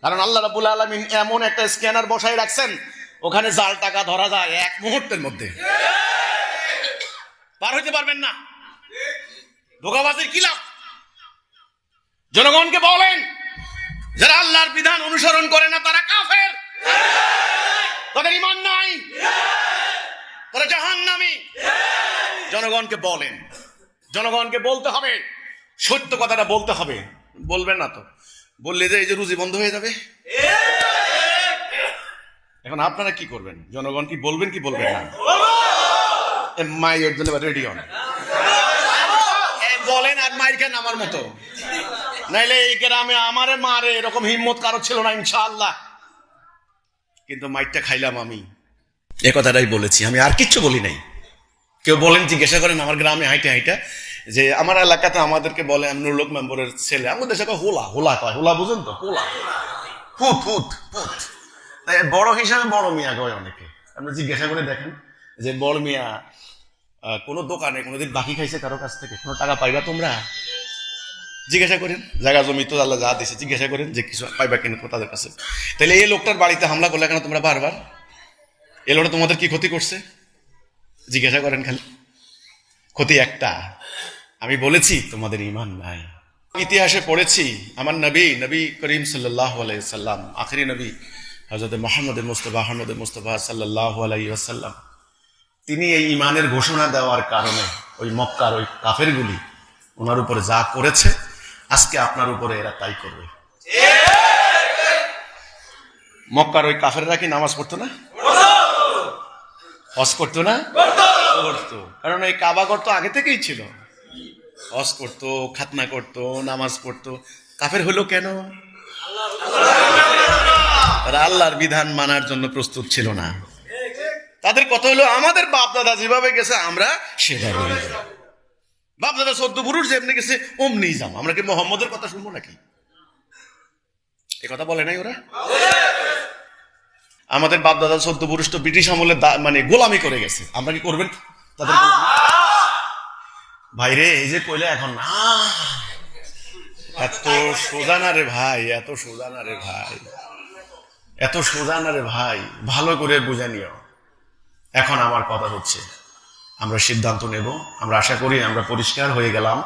কারণ আল্লাহ রাব্বুল আলামিন এমন একটা স্ক্যানার বসায় রাখছেন, ওখানে জাল টাকা ধরা যায় এক মুহূর্তের মধ্যে, পার হইতে পারবেন না। ধোঁকাবাজির কি লাভ? জনগণকে বলেন, যারা আল্লাহর বিধান অনুসরণ করে না তারা কাফের, তাদের ঈমান নাই, তারা জাহান্নামী। জনগণকে বলেন, জনগণকে বলতে হবে, সত্য কথাটা বলতে হবে। বলবেন না তো, বললে যে এই যে রুজি বন্ধ হয়ে যাবে। এখন আপনারা কি করবেন? জনগণ কি বলবেন কি বলবেন না? মায়ের জন্য রেডি হন, বলেন আর মায়ের কেন আমার মতো, নাইলে এই গ্রামে আমারে মারে এরকম হিম্মত কারো ছিল না ইনশাআল্লাহ। কিন্তু মাইরটা খাইলাম আমি, এ কথাটাই বলেছি, আমি আর কিচ্ছু বলি নাই। কেউ বলেন, জিজ্ঞাসা করেন আমার গ্রামে হাইটে হাইটা, যে আমার এলাকাতে আমাদেরকে বলে আমি নুরুল হক মেম্বরের ছেলে, আমাদের দেশে হোলা, হোলা কয়, হোলা বুঝেন তো? হোলা, ফুট ফুট ফুট। বড় হিসাবে বড় মিয়া কয় অনেকে। আপনি জিজ্ঞাসা করে দেখেন যে বড় মিয়া কোন দোকানে কোনোদিন বাকি খাইছে কারো কাছ থেকে? কোনো টাকা পাইবা তোমরা? জিজ্ঞাসা করেন, জায়গা জমি তো আল্লাহ যা দিয়েছে, জিজ্ঞাসা করেন যে কিছু পাইবা কিনা তাদের কাছে। তাহলে এই লোকটার বাড়িতে হামলা করলে কেন তোমরা বারবার? এই লোকটা তোমাদের কি ক্ষতি করছে? জিজ্ঞাসা করেন খালি। ক্ষতি একটা, আমি বলেছি তোমাদের ঈমান নাই। ইতিহাসে পড়েছি আমার নবী, নবী করিম সাল্লাল্লাহু আলাইহি সাল্লাম, আখেরি নবী হযরত মুহাম্মদ মুস্তাফা সাল্লাল্লাহু আলাইহি ওয়াসাল্লাম, তিনি এই ঈমানের ঘোষণা দেওয়ার কারণে ওই মক্কার ওই কাফেরগুলি ওনার উপরে যা করেছে, আজকে আপনার উপরে এরা তাই করবে। মক্কার ওই কাফেররা কি নামাজ পড়তো না? হজ করতো না? করতো। কারণ এই কাবা ঘর তো আগে থেকেই ছিল। হজ করতো, খাতনা করতো, নামাজ পড়তো। কাফের হলো কেন? তারা আল্লাহর বিধান মানার জন্য প্রস্তুত ছিল না। তাদের কথা হলো আমাদের বাপ দাদা যেভাবে গেছে আমরা সেভাবে যাব। বাপ দাদা 14 পুরুষ যেমনি গেছে অমনি যাবো। আমরা কি মোহাম্মদের কথা শুনবো নাকি? এ কথা বলে নাই ওরা? আমাদের বাপ দাদা 14 পুরুষ তো ব্রিটিশ আমলে মানে গোলামি করে গেছে, আমরা কি করবেন তাদের ভাইরে? এই যে কইলে এখন না, এত সোজা না রে ভাই, এত সোজা না রে ভাই, এত সোজা না রে ভাই, ভালো করে বুঝে নিও। এখন আমার কথা হচ্ছে আমরা সিদ্ধান্ত নেব। আমরা আশা করি আমরা পরিষ্কার হয়ে গেলাম।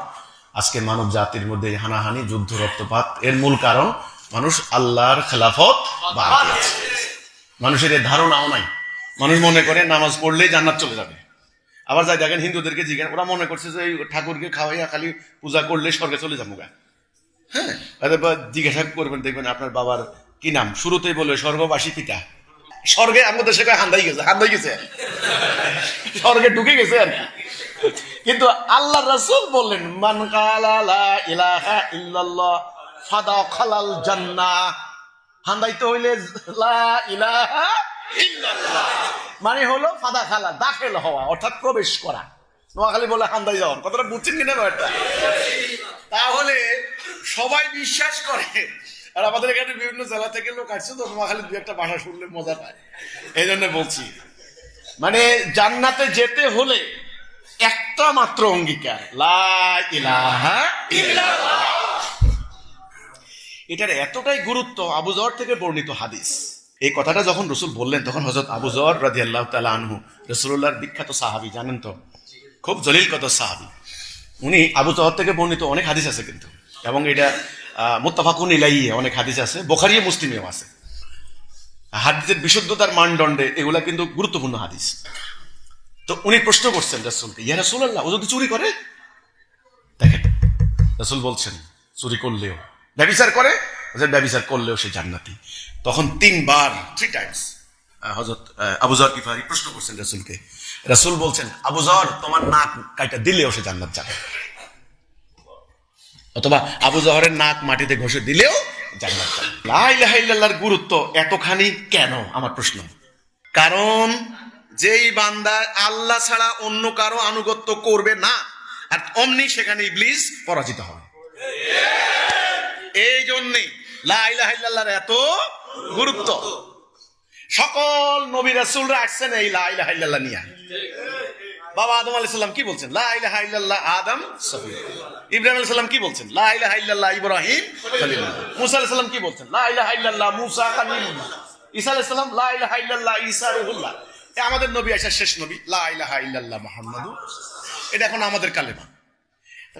আজকে মানব জাতির মধ্যে হানাহানি, যুদ্ধ, রক্তপাত, এর মূল কারণ মানুষ আল্লাহর খেলাফত বাদ দিয়েছে। মানুষের এর ধারণাও নাই। মানুষ মনে করে নামাজ পড়লেই জান্নাত চলে যাবে। আবার যাই দেখেন হিন্দুদেরকে জিজ্ঞাসা, ওরা মনে করছে যে ঠাকুরকে খাওয়াইয়া খালি পূজা করলে স্বর্গে চলে যাবো গা। হ্যাঁ, জিজ্ঞাসা করবেন, দেখবেন আপনার বাবার কি নাম, শুরুতেই বলবে স্বর্গবাসী পিতা। স্বর্গে আমাদের দেশে হান্দাই গেছে, স্বর্গে ঢুকে গেছে আর কি। কিন্তু আল্লাহ রাসূল বললেন, মান কালা লা ইলাহা ইল্লাল্লাহ ফাদাখালাল জান্নাহ। হান্দাইতে হইলে লা ইলাহা ইল্লাল্লাহ মানে হলো ফাদাখালা, দাখিল হওয়া, অর্থাৎ প্রবেশ করা। নোয়াখালী বলে হান্দাই যাওয়ার কথাটা বুঝছেন কিনা ব্যাপারটা? তাহলে সবাই বিশ্বাস করে। আর আমাদের এখানে বিভিন্ন জেলা থেকে লোক আসছে তো, নোয়াখালীর দু একটা ভাষা শুনলে মজা পায়, এই জন্য বলছি। মানে জান্নাতে যেতে হলে একটা মাত্র অঙ্গীকার, লা ইলাহা ইল্লাল্লাহ। এটার এতটাই গুরুত্ব, আবু যর থেকে বর্ণিত হাদিস। এই কথাটা যখন রাসূল বললেন, তখন হযরত আবু যর রাদিয়াল্লাহু তাআলা আনহু, রাসূলুল্লাহর বিখ্যাত সাহাবী, জানেন তো, খুব জলিল কত সাহাবী। উনি আবু যর থেকে বর্ণিত অনেক হাদিস আছে কিন্তু, এবং এটা মুত্তাফাকুন আলাইহি অনেক হাদিস আছে, বুখারী মুসলিমেও আছে। হাদিসের বিশুদ্ধতার মানদণ্ডে এগুলা কিন্তু গুরুত্বপূর্ণ হাদিস। তো উনি প্রশ্ন করছেন রাসূলকে, ইয়া রাসূলুল্লাহ, ও যদি চুরি করে? দেখেন রাসূল বলছেন, চুরি করলেও, ব্যভিচার করে, ব্যভিচার করলেও সে জান্নাতি। তখন 3 বার 3 টাইমস হযরত আবু যর গিফারি প্রশ্ন করছেন রাসূলকে। রাসূল বলছেন, আবু যর, তোমার নাক কাইটা দিলেও সে জান্নাত যাবে, অথবা আবু যহরের নাক মাটিতে ঘষে দিলেও জান্নাত যাবে। লা ইলাহা ইল্লাল্লাহর গুরুত্ব এতখানি কেন, আমার প্রশ্ন। কারণ যেই বান্দা আল্লাহ ছাড়া অন্য কারো আনুগত্য করবে না, আর অমনি সেখানে ইবলিস পরাজিত হয়। এই জন্যই লা ইলাহা ইল্লাল্লাহর এত গুরুত্ব। সকল নবী রাসূলরা আসছেন এই লা ইলাহা ইল্লাল্লাহ নিয়ে। বাবা আদম আলাইহিস সালাম কি বলছেন? লা ইলাহা ইল্লাল্লাহ আদম সফিউল্লাহ। ইব্রাহিম আলাইহিস সালাম কি বলছেন? লা ইলাহা ইল্লাল্লাহ ইব্রাহিম খলিলুল্লাহ। মুসা আলাইহিস সালাম কি বলছেন? লা ইলাহা ইল্লাল্লাহ মুসা কালিমুল্লাহ। ঈসা আলাইহিস সালাম লা ইলাহা ইল্লাল্লাহ ঈসা রূহুল্লাহ। আমাদের নবী আয়েশা শেষ নবী, লা ইলাহা ইল্লাল্লাহ মুহাম্মাদুর। এটা এখন আমাদের কালেমা।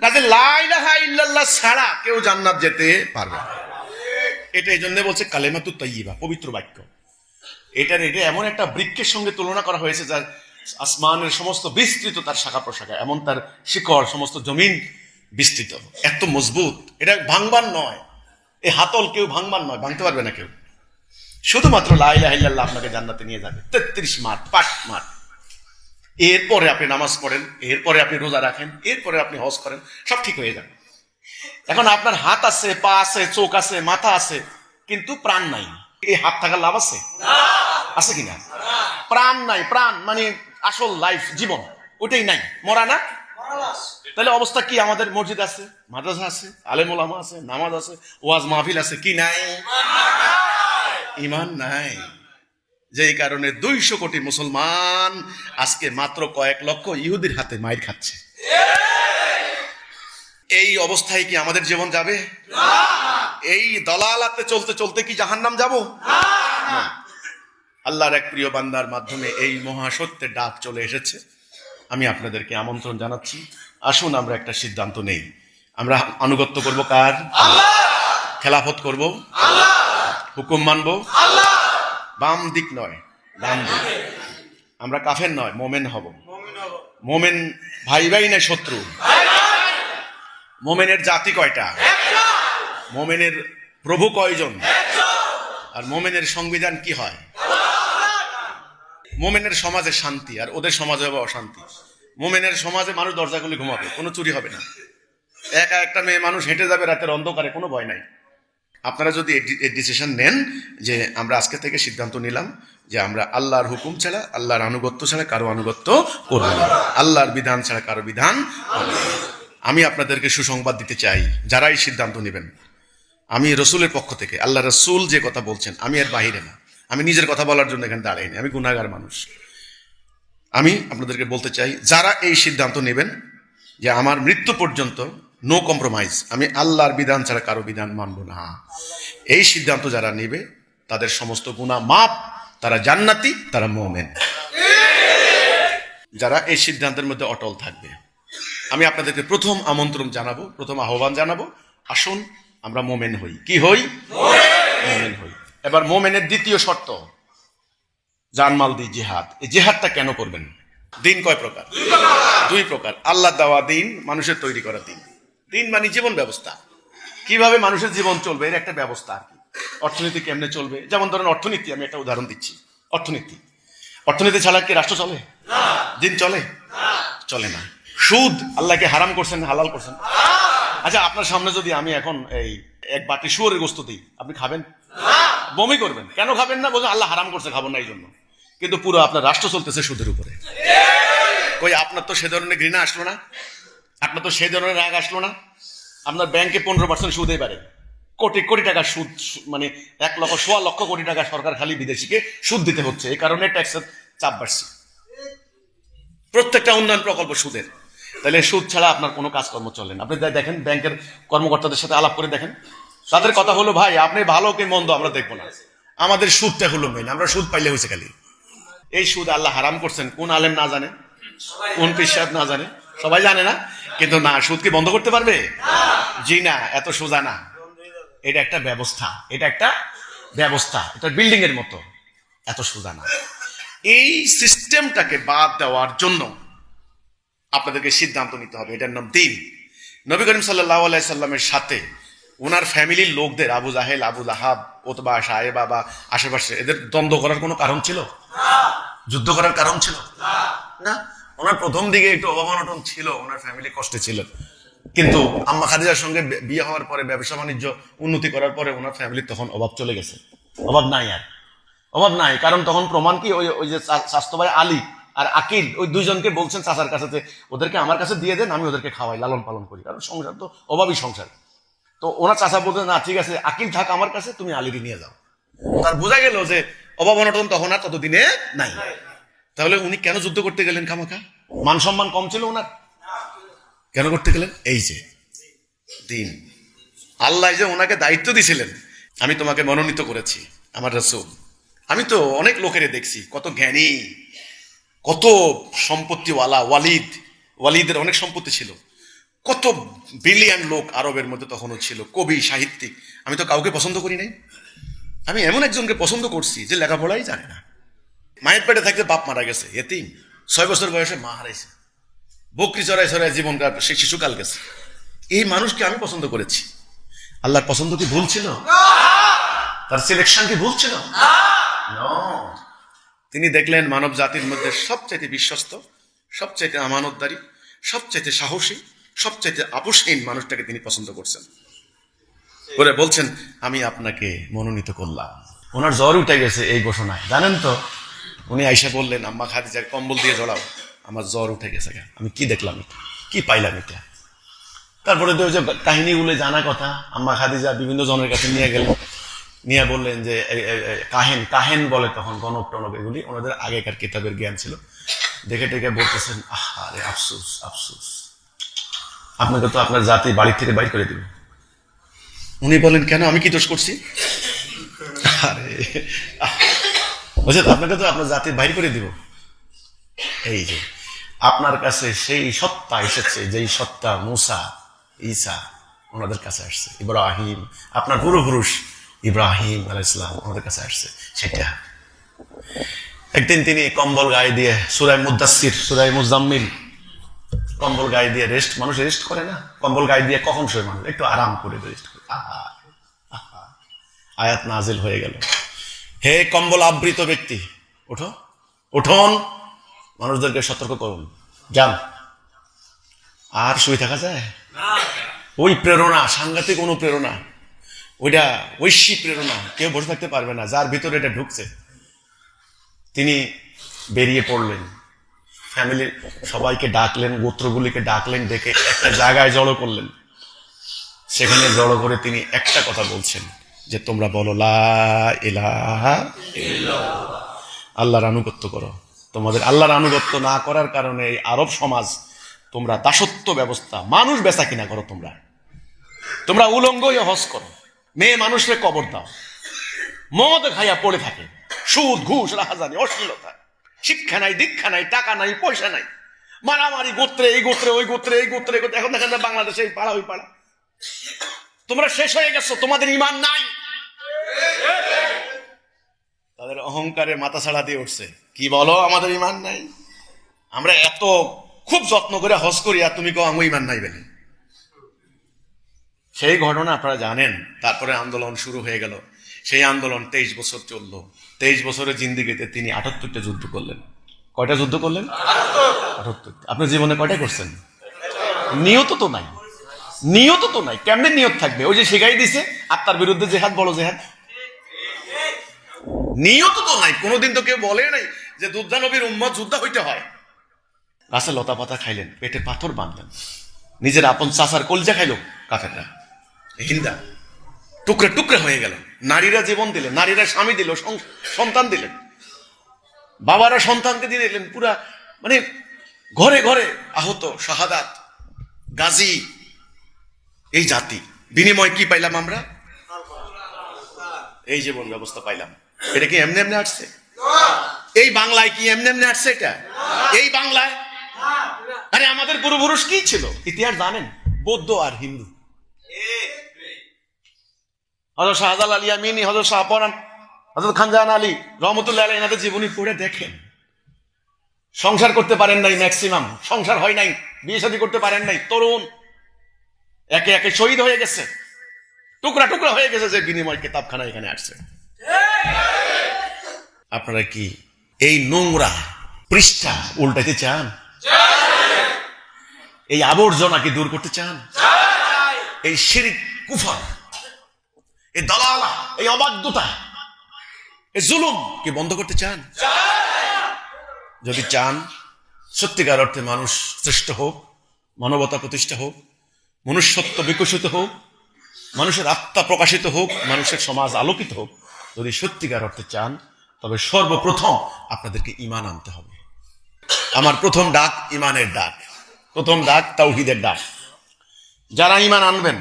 কাজে লা ইলাহা ইল্লাল্লাহ ছাড়া কেউ জান্নাত যেতে পারবে না। এটা এই জন্য বলছে কালেমাতুত তাইয়্যিবা, পবিত্র বাক্য। এটা এমন একটা বৃক্ষের সঙ্গে তুলনা করা হয়েছে যার আসমানের সমস্ত বিস্তৃত তার শাখা প্রশাখা, এমন তার শিকড় সমস্ত জমিন বিস্তৃত, এত মজবুত। এটা ভাঙবার নয়, এই হাতল কেউ ভাঙবার নয়, ভাঙতে পারবে না কেউ। শুধুমাত্র লা ইলাহা ইল্লাল্লাহ আপনাকে জান্নাতে নিয়ে যাবে। 33 মাঠ, 5 মাঠ। এরপরে আপনি নামাজ পড়েন, এরপরে আপনি রোজা রাখেন, এরপরে আপনি হজ করেন, সব ঠিক হয়ে যাবে। এখন আপনার হাত আছে, পা আছে, চোখ আছে, মাথা আছে, কিন্তু প্রাণ নাই। এই হাত থাকার লাভ আছে? আছে কিনা? প্রাণ নাই। প্রাণ মানে আসল লাইফ, জীবন, ওটাই নাই, মরা না। তাহলে অবস্থা কি? আমাদের মসজিদ আছে, মাদ্রাসা আছে, আলেম ওলামা আছে, নামাজ আছে, ওয়াজ মাহফিল আছে, কি নাই? ঈমান নাই। যেই কারণে 200 কোটি মুসলমান আজকে মাত্র কয়েক লক্ষ ইহুদির হাতে মাইর খাচ্ছে। এই অবস্থায় কি আমাদের জীবন যাবে? এই দলালাতে চলতে চলতে কি জাহান্নাম যাব? না। আল্লাহর এক প্রিয় বান্দার মাধ্যমে এই মহাসত্যের ডাক চলে এসেছে। আমি আপনাদেরকে আমন্ত্রণ জানাচ্ছি, আসুন আমরা একটা সিদ্ধান্ত নেই। আমরা আনুগত্য করব কার? আল্লাহ। খেলাফত করব আল্লাহ। হুকুম মানব আল্লাহ। বাম দিক নয়, ডান দিক। আমরা কাফের নয়, মোমেন হব। মোমেন ভাই ভাই না শত্রু? মোমেনের জাতি কয়টা? মোমেনের প্রভু কয়জন? আর মোমেনের সংবিধান কি হয়? মোমেনের সমাজে শান্তি, আর ওদের সমাজে হবে অশান্তি। মোমেনের সমাজে মানুষ দরজা খুলে ঘুমাবে, কোনো চুরি হবে না। একা একটা মেয়ে মানুষ হেঁটে যাবে রাতের অন্ধকারে, কোনো ভয় নাই। আপনারা যদি এই ডিসিশন নেন যে আমরা আজকে থেকে সিদ্ধান্ত নিলাম যে আমরা আল্লাহর হুকুম ছাড়া, আল্লাহর আনুগত্য ছাড়া কারো আনুগত্য করব না, আল্লাহর বিধান ছাড়া কারো বিধান করব না। আমি আপনাদেরকে সুসংবাদ দিতে চাই, যারা এই সিদ্ধান্ত নেবেন, আমি রসুলের পক্ষ থেকে, আল্লাহ রসুল যে কথা বলছেন, আমি এর বাহিরে না, আমি নিজের কথা বলার জন্য এখানে দাঁড়াইনি, আমি গুনাহগার মানুষ। আমি আপনাদেরকে বলতে চাই, যারা এই সিদ্ধান্ত নেবেন যে আমার মৃত্যু পর্যন্ত নো কম্প্রোমাইজ, আমি আল্লাহর বিধান ছাড়া কারো বিধান মানব না, এই সিদ্ধান্ত যারা নেবে তাদের সমস্ত গুনাহ মাফ, তারা জান্নাতি, তারা মুমিন। যারা এই সিদ্ধান্তের মধ্যে অটল থাকবে, আমি আপনাদেরকে প্রথম আমন্ত্রণ জানাবো, প্রথম আহ্বান জানাবো, আসুন আমরা মুমিন হই। কি হই? মুমিন হই। এবার মুমিনের দ্বিতীয় শর্ত, জানমাল দি জিহাদ। এই জিহাদটা কেন করবেন? দিন কয় প্রকার? দুই প্রকার। আল্লাহ দেওয়া দিন, মানুষের তৈরি করা দিন। দিন মানে জীবন ব্যবস্থা, কিভাবে মানুষের জীবন চলবে এর একটা ব্যবস্থা আর কি। অর্থনীতি কেমনে চলবে, যেমন ধরেন অর্থনীতি, আমি একটা উদাহরণ দিচ্ছি। অর্থনীতি ছাড়া কি রাষ্ট্র চলে? দিন চলে? চলে না। সুদ আল্লাহকে হারাম করছেন, হালাল করছেন? আচ্ছা, আপনার সামনে যদি আমি এখন এই এক বাটি শুয়োরের গোস্ত দিই, আপনি খাবেন? বমি করবেন। কেন খাবেন না? বলছেন আল্লাহ হারাম করছে, খাবো না এই জন্য। কিন্তু পুরো আপনার রাষ্ট্র চলতেছে সুদের উপরে। কই আপনার তো সে ধরনের ঘৃণা আসলো না? আপনার তো সেই ধরনের রাগ আসলো না? আপনার ব্যাংকে 15% সুদে বাড়ে, কোটি কোটি টাকা সুদ, মানে 1,00,000 কোটি টাকা সরকার খালি বিদেশিকে সুদ দিতে হচ্ছে। এই কারণে ট্যাক্সের চাপ বাড়ছে, প্রত্যেকটা উন্নয়ন প্রকল্প সুদের। তাহলে সুদ ছাড়া আপনার কোনো কাজকর্ম চলে না। আপনি দেখেন ব্যাংকের কর্মকর্তাদের সাথে আলাপ করে দেখেন, তাদের কথা হলো ভাই আপনি ভালো কি মন্দ আমরা দেখবো না, আমাদের সুদটা হলো মেইন, আমরা সুদ পাইলে হয়েছে খালি। এই সুদ আল্লাহ হারাম করছেন, কোন আলেম না জানে, কোন পীর সাহেব না জানে, সবাই জানে না। কিন্তু না, সুদ কি বন্ধ করতে পারবে? জি না, এত সোজা না। এটা একটা ব্যবস্থা, এটা বিল্ডিং এর মতো, এত সোজা না। এই সিস্টেমটাকে বাদ দেওয়ার জন্য আপনাদেরকে সিদ্ধান্ত নিতে হবে, এটার নাম দিন। নবী করিম সাল্লাল্লাহু আলাইহি সাল্লামের সাথে ওনার ফ্যামিলির লোকদের, আবু জাহেল, আবু লাহাব, ওতবা, সায়েবা বা আশেপাশে, এদের দ্বন্দ্ব করার কোনো কারণ ছিল? যুদ্ধ করার কারণ ছিল না। ওনার প্রথম দিকে একটু অভাব অনটন ছিল, ওনার ফ্যামিলি কষ্টে ছিল, কিন্তু আম্মা খাদিজার সঙ্গে বিয়ে হওয়ার পরে, ব্যবসা বাণিজ্য উন্নতি করার পরে ওনার ফ্যামিলির তখন অভাব চলে গেছে। অভাব নাই, আর অভাব নাই। কারণ তখন প্রমাণ কি, ওই যে স্বাস্থ্য ভাই আলী আর আকিল, ওই দুইজনকে বলছেন চাচার কাছে যে ওদেরকে আমার কাছে দিয়ে দেন, আমি ওদেরকে খাওয়াই, লালন পালন করি, কারণ সংসার তো অভাবই সংসার। তো ওনার চাচা বলতে, না ঠিক আছে, আকিল থাক আমার কাছে, তুমি আলীকে নিয়ে যাও। তার বোঝা গেল যে অভাব অনটন তখন আর ততদিনে নাই। তাহলে উনি কেন যুদ্ধ করতে গেলেন খামাখা? মান সম্মান কম ছিল ওনার? কেন করতে গেলেন? এই যে দিন, আল্লাহ যে ওনাকে দায়িত্ব দিয়েছিলেন, আমি তোমাকে মনোনীত করেছি আমার রাসূল। আমি তো অনেক লোকেরে দেখছি, কত জ্ঞানী, কত সম্পত্তিওয়ালা, ওয়ালিদের অনেক সম্পত্তি ছিল, কত ব্রিলিয়ান্ট লোক আরবের মধ্যে তখনও ছিল, কবি, সাহিত্যিক। আমি তো কাউকে পছন্দ করি নাই। আমি এমন একজনকে পছন্দ করছি যে লেখাপড়াই জানে না, মায়ের পেটে থাকতে বাপ মারা গেছে, এতিম, 6 বছর বয়সে মা হারাইছে, বকরি চড়াই চড়াই জীবনকাল, সে শিশুকাল গেছে। এই মানুষকে আমি পছন্দ করেছি। আল্লাহর পছন্দ কি ভুল ছিল? তার সিলেকশন কি ভুল ছিল? তিনি দেখলেন মানব জাতির মধ্যে সবচাইতে বিশ্বস্ত, সবচাইতে আমানতদারি, সবচাইতে সাহসী, সবচাইতে আপোষহীন মানুষটাকে তিনি পছন্দ করছেন। করে বলছেন আমি আপনাকে মনোনীত করলাম। ওনার জ্বর উঠে গেছে এই ঘোষণায়, জানেন তো। উনি আইসা বললেন, আম্মা খাদিজাকে কম্বল দিয়ে জড়াও, আমার জ্বর উঠে গেছে। আমি কি দেখলাম, কি পাইলাম এটা? তারপরে তো যে কাহিনীগুলো জানা কথা, আম্মা খাদিজা বিভিন্ন জনের কাছে নিয়ে গেলেন, নিয়ে বললেন যে কাহেন বলে তখন, গণক টনক, এগুলি ওনাদের আগেকার কিতাবের জ্ঞান ছিল। দেখে টেকে বলতেছেন, আরে আফসোস আফসোস, আপনাকে তো আপনার জাতি বাড়ি থেকে বাইর করে দিবে। উনি বলেন, কেন, আমি কি দোষ করছি? আরে আপনাকে তো আপনার জাতি বাইর করে দিব। এই যে আপনার কাছে সেই সত্তা এসেছে, যেই সত্তা মুসা, ঈসা ওনাদের কাছে আসছে, ইব্রাহিম, আপনার পূর্বপুরুষ ইব্রাহিম আলাইহিস সালাম ওনাদের কাছে আসছে, সেটা। একদিন তিনি কম্বল গায়ে দিয়ে, সূরা মুদাসসির, সূরা মুজাম্মিল, কম্বল গায়ে দিয়ে রেস্ট, মানুষ রেস্ট করে না, কম্বল গায়ে দিয়ে কখন শোয় মানুষ? একটু আরাম করে রেস্ট করে। আয়াত নাজিল হয়ে গেল, হে কম্বল আবৃত ব্যক্তি, ওঠো, উঠুন, মানুষদেরকে সতর্ক করুন, যান। আর শুয়ে থাকা যায়? ওই প্রেরণা, সাংঘাতিক অনুপ্রেরণা, ওইটা ঐশী প্রেরণা, কেউ বসে থাকতে পারবে না যার ভিতরে এটা ঢুকছে। তিনি বেরিয়ে পড়লেন, ফ্যামিলির সবাইকে ডাকলেন, গোত্রগুলিকে ডাকলেন, ডেকে একটা জায়গায় জড়ো করলেন। সেখানে জড়ো করে তিনি একটা কথা বলছেন যে তোমরা বলো লা ইলাহা ইল্লাল্লাহ, আল্লাহর আনুগত্য করো। তোমাদের আল্লাহর আনুগত্য না করার কারণে এই আরব সমাজ তোমরা দাসত্ব ব্যবস্থা, মানুষ বেচা কিনা করো, তোমরা উলঙ্গ হয়ে হজ করো, মেয়ে মানুষের কবর দাও, মদ খাইয়া পড়ে থাকে, সুদ ঘুষ রাহাজানি অশ্লীলতা, শিক্ষা নাই, দীক্ষা নাই, টাকা নাই, পয়সা নাই, মারামারি, গোত্রে এই গোত্রে ওই গোত্রে এই গোত্রে। এখন দেখেন বাংলাদেশে এই পাড়া ওই পাড়া। তোমরা শেষ হয়ে গেছো, তোমাদের ঈমান নাই। তাদের অহংকারে মাথা ছাড়া দিয়ে উঠছে, কি বলো আমাদের ঈমান নাই? আমরা এত খুব যত্ন করে হজ করি আর তুমি কো আমার ঈমান নাই বলে। সেই ঘটনা আপনারা জানেন। তারপরে আন্দোলন শুরু হয়ে গেল। সেই আন্দোলন 23 বছর চলল। 23 বছরের জিন্দিগিতে তিনি 78টা যুদ্ধ করলেন। কয়টা যুদ্ধ করলেন? 78। আপনার জীবনে কয়টা করছেন? নিয়ত তো নাই, নিয়ত তো নাই। কেমনে নিয়ত থাকবে? ওই যে শিখাই দিছে আত্মার বিরুদ্ধে জেহাদ, বড় জেহাদ। নিয়ত তো নাই। কোনোদিন তো কেউ বলে নাই যে যোদ্ধা নবীর উম্মত যোদ্ধা হইতে হয়। গাছে লতা পাতা খাইলেন, পেটে পাথর বাঁধলেন, নিজের আপন চাচার কলজা খাইল কাফেররা, হিন্দা টুকরে টুকরে হয়ে গেল। নারীরা জীবন দিলেন, নারীরা স্বামী দিল, সন্তান দিলেন, বাবারা সন্তানকে দিয়ে দিলেন। পুরা মানে ঘরে ঘরে আহত, শাহাদাত, গাজী। এই জাতি বিনিময় কি পাইলাম আমরা? এই জীবন ব্যবস্থা পাইলাম। এটা কি এমনি এমনি আসছে? এই বাংলায় কি এমনি এমনি আসছে? এটা এই বাংলায়? আরে আমাদের পূর্বপুরুষ কি ছিল ইতিহাস জানেন? বৌদ্ধ আর হিন্দু। হযরত শাহজালাল আলী আমিনী, হযরত শাহপরান, হযরত খানজাহান আলী রহমতুল্লাহ আলাইহি এনাদের জীবনী পড়ে দেখেন। সংসার করতে পারেন নাই, ম্যাক্সিমাম সংসার হয় নাই, বিয়ে শাদী করতে পারেন নাই, তরুণ একে একে শহীদ হয়ে গেছে, টুকরা টুকরা হয়ে গেছে, যে বিনিময় কিতাবখানা এখানে আসছে। আপনারা কি এই নোংরা পৃষ্ঠা উল্টাইতে চান? এই আবর্জনা কি দূর করতে চান? এই শিরক, কুফর, এই দালালা, এই অবাধ্যতা, এই জুলুম কি বন্ধ করতে চান? যদি চান সত্যিকার অর্থে মানুষ শ্রেষ্ঠ হোক, মানবতা প্রতিষ্ঠা হোক, মনুষ্যত্ব বিকশিত হোক, মানুষের আত্মা প্রকাশিত হোক, মানুষের সমাজ আলোকিত হোক, যদি সত্যিকার অর্থে চান, তবে সর্বপ্রথম আপনাদেরকে ঈমান আনতে হবে। আমার প্রথম ডাক ঈমানের ডাক, প্রথম ডাক তাওহীদের ডাক। যারা ঈমান আনবেন,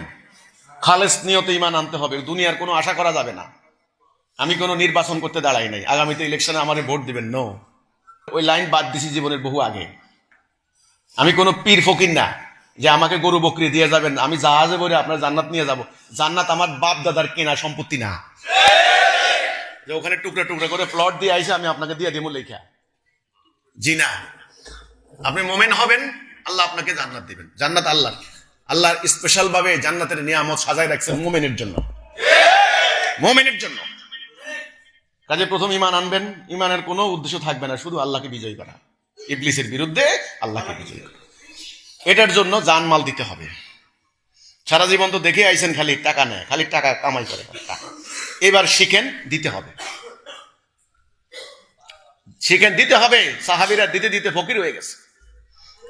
খালেস নিয়তে ঈমান আনতে হবে। দুনিয়ার কোনো আশা করা যাবে না। আমি কোনো নির্বাচন করতে দাঁড়াই নাই, আগামীতে ইলেকশনে আমারে ভোট দিবেন, নো। ওই লাইন বাদ দিছি জীবনের বহু আগে। আমি কোনো পীর ফকির না যে আমাকে গরু বকরি দিয়ে যাবেন, আমি জাহাজে বলে আপনার জান্নাত নিয়ে যাব। জান্নাত আমার বাপ দাদার কেনা সম্পত্তি না, যে ওখানে টুকরা টুকরা করে প্লট দিয়ে আইসে আমি আপনাকে দিয়ে দিব লেখা। জি না, আপনি মোমেন হবেন, আল্লাহ আপনাকে জান্নাত দিবেন। জান্নাত আল্লাহর, আল্লাহর স্পেশাল ভাবে জান্নাতের নিয়ামত সাজায় রাখছেন মোমেনের জন্য, মোমেনের জন্য। কাজে প্রথম ঈমান আনবেন, ঈমানের কোনো উদ্দেশ্য থাকবে না, শুধু আল্লাহকে বিজয়ী করা, ইবলিসের বিরুদ্ধে আল্লাহকে বিজয়ী করা। এটার জন্য জানমাল দিতে হবে। সারা জীবন তো দেখে আইছেন খালি টাকা নেয়, খালি টাকা কামাই করে। এবার শিখেন দিতে হবে, শিখেন দিতে হবে। সাহাবীরা দিতে দিতে ফকির হয়ে গেছে।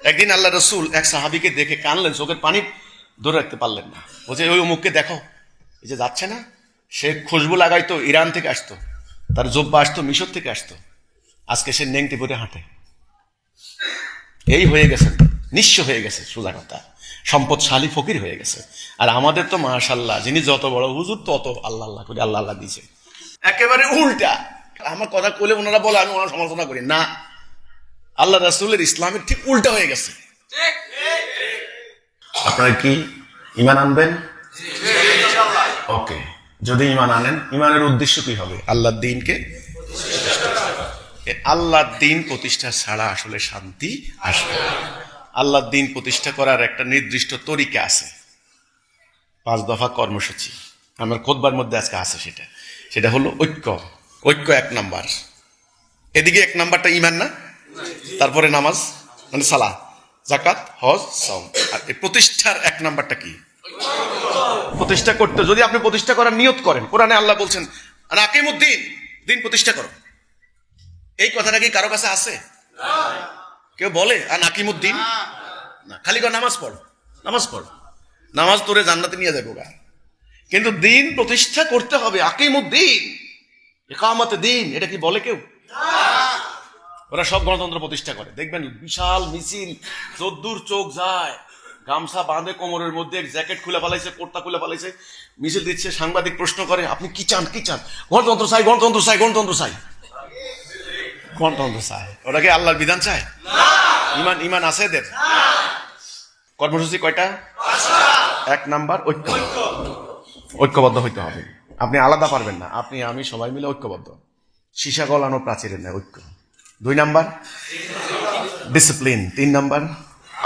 একদিন আল্লাহ রাসূল এক সাহাবীকে দেখে কানলেন, চোখের পানি ধরে রাখতে পারলেন না। বলছে ওই অমুককে দেখো, এই যে যাচ্ছে না, সে খুশবু লাগাইতো, ইরান থেকে আসতো, তার জব্বা আসতো মিশর থেকে আসতো, আজকে সে নেংটি পরে হাঁটে। এই হয়ে গেছে, নিঃস্ব হয়ে গেছে, সোজা কথা, সম্পদশালী ফকির হয়ে গেছে। আর আমাদের তো মাশাআল্লাহ, যিনি যত বড় হুজুর তত আল্লাহ আল্লাহ করে আল্লাহ আল্লাহ দিয়েছে। একেবারে উল্টা। আমার কথা বলে ওনারা বলে আমি ওনার সমালোচনা করি না, আল্লাহ রাসূলের ইসলামের ঠিক উল্টা হয়ে গেছে। আপনারা কি ঈমান আনবেন? ওকে, যদি ঈমান আনেন, ঈমানের উদ্দেশ্য কি হবে? আল্লাহর দ্বীনকে, আল্লাহর দ্বীন প্রতিষ্ঠা ছাড়া আসলে শান্তি আসবে না। আল্লাহর দ্বীন প্রতিষ্ঠা করার একটা নির্দিষ্ট তরিকা আছে, 5 দফা কর্মসূচি আমার খুতবার মধ্যে আজকে আছে। সেটা হলো ঐক্য। ঐক্য 1 নাম্বার। এদিকে 1 নাম্বারটা ঈমান না, তারপরে নামাজ মানে সালাহ, যাকাত, হজ, সাওম। আর এই প্রতিষ্ঠার 1 নাম্বারটা কি? প্রতিষ্ঠা করতে, যদি আপনি প্রতিষ্ঠা করার নিয়ত করেন, কোরআনে আল্লাহ বলছেন আকিমুদ্দিন, দিন প্রতিষ্ঠা করো। এই কথাটা কি কারো কাছে আছে? কেউ বলে আকিমুদ্দিন? না, খালি নামাজ পড়, নামাজ পড়। নামাজ তোরে জান্নাতে নিয়ে যাবো গা, কিন্তু দিন প্রতিষ্ঠা করতে হবে। আকিমুদ্দিন, ইকামতে দিন, এটা কি বলে কেউ? ওরা সব গণতন্ত্র প্রতিষ্ঠা করে, দেখবেন বিশাল মিছিল, যদ্দূর চোখ যায়, গামছা বাঁধে কোমরের মধ্যে, জ্যাকেট খুলে ফেলাইছে, কোটটা খুলে ফেলাইছে, মিছিল দিচ্ছে। সাংবাদিক প্রশ্ন করে, আপনি কি চান, কি চান? গণতন্ত্র চাই, গণতন্ত্র চাই, গণতন্ত্র চাই, গণতন্ত্র চাই। ওরা কি আল্লাহর বিধান চায়? ইমান, ইমান আছে এদের? কর্মসূচি কয়টা? 1 নাম্বার ঐক্য, ঐক্যবদ্ধ হইতে হবে। আপনি আলাদা পারবেন না, আপনি আমি সবাই মিলে ঐক্যবদ্ধ, সীসা গলানো প্রাচীরের নেই ঐক্য। 2 নাম্বার ডিসিপ্লিন, 3 নাম্বার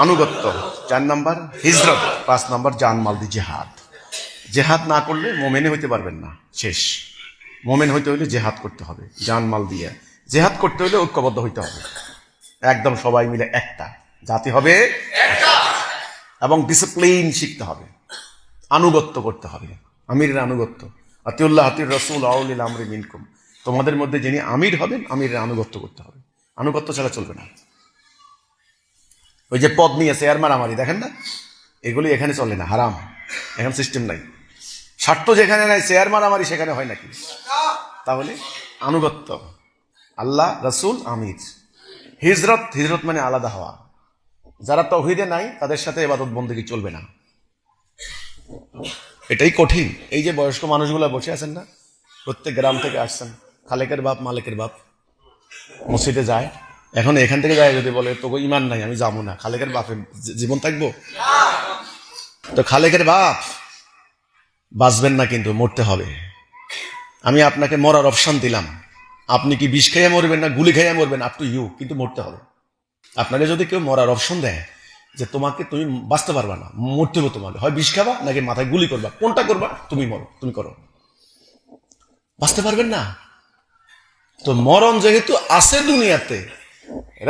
আনুগত্য, 4 নাম্বার হিজরত, 5 নাম্বার জানমাল দি জেহাদ। জেহাদ না করলে মোমেনে হইতে পারবেন না, শেষ। মোমেন হইতে হইলে জেহাদ করতে হবে, জানমাল দিয়ে। জেহাদ করতে হইলে ঐক্যবদ্ধ হইতে হবে, একদম সবাই মিলে একটা জাতি হবে, এবং ডিসিপ্লিন শিখতে হবে, আনুগত্য করতে হবে, আমিরের আনুগত্য। আতিউল্লাহ আতিউর রাসূল আউলিল আমরি মিনকুম, তোমাদের মধ্যে যিনি আমির হবেন আমিরের আনুগত্য করতে হবে, আনুগত্য ছাড়া চলবে না। ওই যে পদ নিয়ে চেয়ার মারামারি দেখেন না, এগুলি এখানে চলে না, হারাম, এখন সিস্টেম নাই। স্বার্থ যেখানে নাই চেয়ার মারামারি সেখানে হয় নাকি? তাহলে আনুগত্য, আল্লাহ রাসূল আমির। হিজরত, হিজরত মানে আলাদা হওয়া। যারা তাওহীদে নাই তাদের সাথে ইবাদত বন্দেগী চলবে না, এটাই কঠিন। এই যে বয়স্ক মানুষগুলো বসে আছেন না, প্রত্যেক গ্রাম থেকে আসছেন, খালেকের বাপ মালিকের বাপ, মসজিদে যায়, এখন এখান থেকে যায় যদি বলে তোকে ইমান নাই আমি যাবো না, খালেকের বাপের জীবন থাকবো? তো খালেকের বাপ বাঁচবেন না, কিন্তু মরতে হবে। আমি আপনাকে মরার অপশন দিলাম, আপনি কি বিষ খাইয়া মরবেন না গুলি খাইয়া মরবেন, আপ টু ইউ, কিন্তু মরতে হবে। আপনাকে যদি কেউ মরার অপশন দেয় যে তোমাকে, তুমি বাঁচতে পারবা না, মরতে হবে তোমাকে, হয় বিষ খাবা নাকি মাথায় গুলি করবা, কোনটা করবা? তুমি মরো, তুমি করো, বাঁচতে পারবেন না। তো মরণ যেহেতু আছে দুনিয়াতে,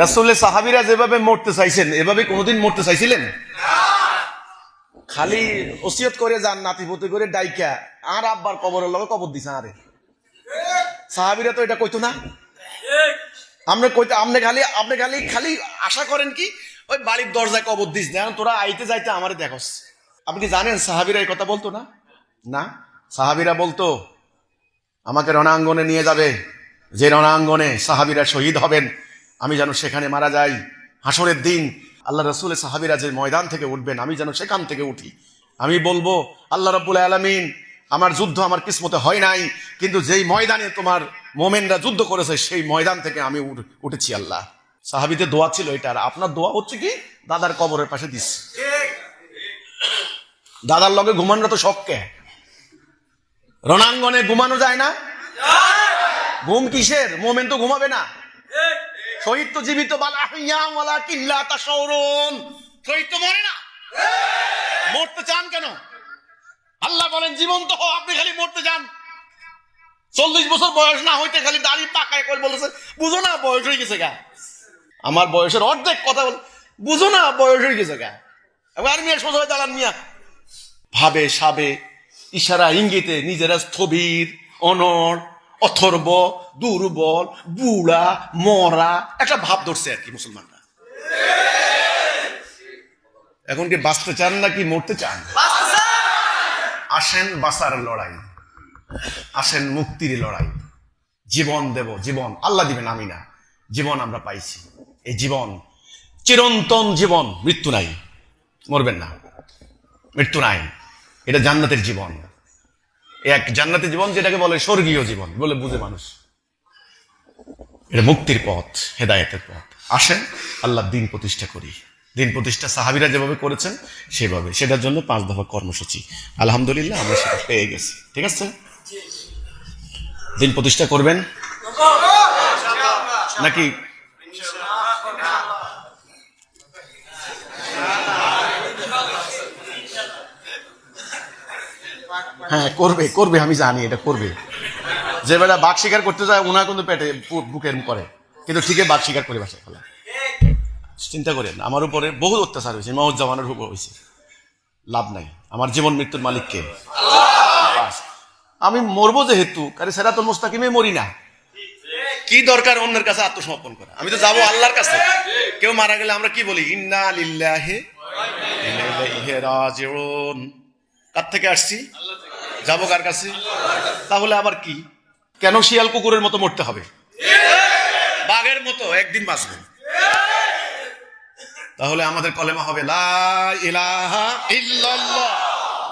রাসূলের সাহাবীরা যেভাবে মরতে চাইছেন এভাবে কোনোদিন মরতে চাইছিলেন? খালি ওসিয়ত করে যান, নাতিপুতি করে ডাইকা আর আব্বার কবরের লগে কবর দিছে। আরে সাহাবীরা তো এটা কইতো না। আপনি কইতে, আপনি খালি খালি আশা করেন কি ওই বাড়ির দরজায় কবর দিস, দেখেন তোরা আইতে যাইতে আমারে দেখস। আপনি কি জানেন সাহাবীরা এই কথা বলতো না? না, সাহাবীরা বলতো আমাকে রণাঙ্গনে নিয়ে যাবে, যে রণাঙ্গনে সাহাবীরা শহীদ হবেন আমি যেন সেখানে মারা যাই। হাসরের দিন আল্লাহ রাসূলের সাহাবীরা যে ময়দান থেকে উঠবেন আমি যেন সেখান থেকে উঠি। আমি বলবো আল্লাহ রাব্বুল আলামিন, আমার যুদ্ধ আমার কিসমতে হয় নাই, কিন্তু যেই ময়দানে তোমার মোমেনরা যুদ্ধ করেছে সেই ময়দান থেকে আমি উঠেছি। আল্লাহ, সাহাবীদের দোয়া ছিল এটা। আর আপনার দোয়া হচ্ছে কি দাদার কবরের পাশে দিস। দাদার লগে ঘুমানো তো শখকে, রণাঙ্গনে ঘুমানো যায় না? ঘুম কিসের? মোমেন তো ঘুমাবে না। শহীদ তো জীবিত, শহীদ তো মরে না। মরতে চান কেন? আল্লাহ বলেন জীবন্ত হও, আপনি খালি মরতে চান। 40 বছর বয়স না হইতে খালি দাড়ি পাকায় করে বলেছে বুঝো না বয়স হয়ে গেছে গা। আমার বয়সের অর্ধেক কথা বল, বুঝো না বয়স হয়ে গেছে গা। আর মিয়া সোজা হয়ে দাঁড়ান মিয়া, ভাবে সাবে ইশারা ইঙ্গিতে নিজেরা স্থবির, অনড়, অথর্ব, দুর্বল, বুড়া, মরা একটা ভাব ধরছে আর কি মুসলমানরা। এখন কি বাঁচতে চান নাকি মরতে চান? আসেন বাঁচার লড়াই, আসেন মুক্তির লড়াই। জীবন দেব, জীবন আল্লাহ দিবেন, আমি না। জীবন আমরা পাইছি, এই জীবন চিরন্তন জীবন, মৃত্যু নাই, মরবেন না, মৃত্যু নাই। এটা জান্নাতের জীবন, এক জান্নাতের জীবন যেটাকে বলে স্বর্গীয় জীবন বলে বুঝে মানুষ। এটা মুক্তির পথ, হেদায়েতের পথ। আসেন আল্লাহ দিন প্রতিষ্ঠা করি। দিন প্রতিষ্ঠা সাহাবীরা যেভাবে করেছেন সেভাবে, সেটার জন্য 5 দফা কর্মসূচি। আলহামদুলিল্লাহ আমরা সেটা পেয়ে গেছি। ঠিক আছে, দিন প্রতিষ্ঠা করবেন নাকি? হ্যাঁ করবে, করবে, আমি জানি এটা করবে। যে বেলা বাঘ শিকার করতে যায় ওনা কিন্তু পেটে বুকের করে, কিন্তু ঠিকই বাঘ শিকার করে বাসায় ফেলা। চিন্তা করেন, আমার উপরে বহু অত্যাচার হয়েছে, মৌজ্জামানের উপর হয়েছে, লাভ নাই। আমার জীবন মৃত্যুর মালিক কে? আমি মরবো যেহেতু, কারে সিরাতুল মুস্তাকিমে মরি না, কি দরকার অন্যের কাছে আত্মসমর্পণ করা? আমি তো যাবো আল্লাহর কাছে। কেউ মারা গেলে আমরা কি বলি? ইন্না লিল্লাহি ইলাইহি রাজিউন। কার থেকে আসছি? যাবো কার কাছে? তাহলে আবার কি, কেন শিয়াল কুকুরের মতো মরতে হবে? বাঘের মতো একদিন বাঁচবে। তাহলে আমাদের কলেমা হবে লা ইলাহা ইল্লাল্লাহ,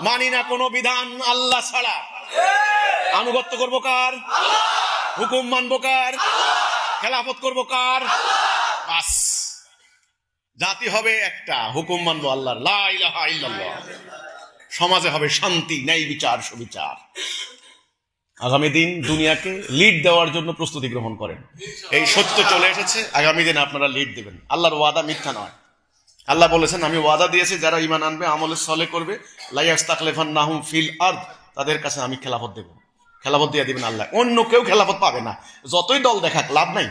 মানি না কোনো বিধান আল্লাহ ছাড়া। আনুগত্য করবো কার? হুকুম মানবো কার? খেলাফত করবো কার? বাস, জাতি হবে একটা, হুকুম মানবো আল্লাহর, লা ইলাহা ইল্লাল্লাহ। সমাজে হবে শান্তি, ন্যায় বিচার, সুবিচার। আগামী দিন দুনিয়াকে লিড দেওয়ার জন্য প্রস্তুতি গ্রহণ করেন। এই সত্য চলে এসেছে, আগামী দিন আপনারা লিড দেবেন। আল্লাহর ওয়াদা মিথ্যা নয়। আল্লাহ বলেছেন, আমি ওয়াদা দিয়েছি যারা ঈমান আনবে, আমলে সলে করবে, লা ইয়াস্তাখলিফান্নাহুম ফিল আরদ, তাদের কাছে আমি খেলাফত দেব। খেলাফত দিয়ে দিবেন আল্লাহ, অন্য কেউ খেলাফত পাবে না। যতই দল দেখাক লাভ নাই,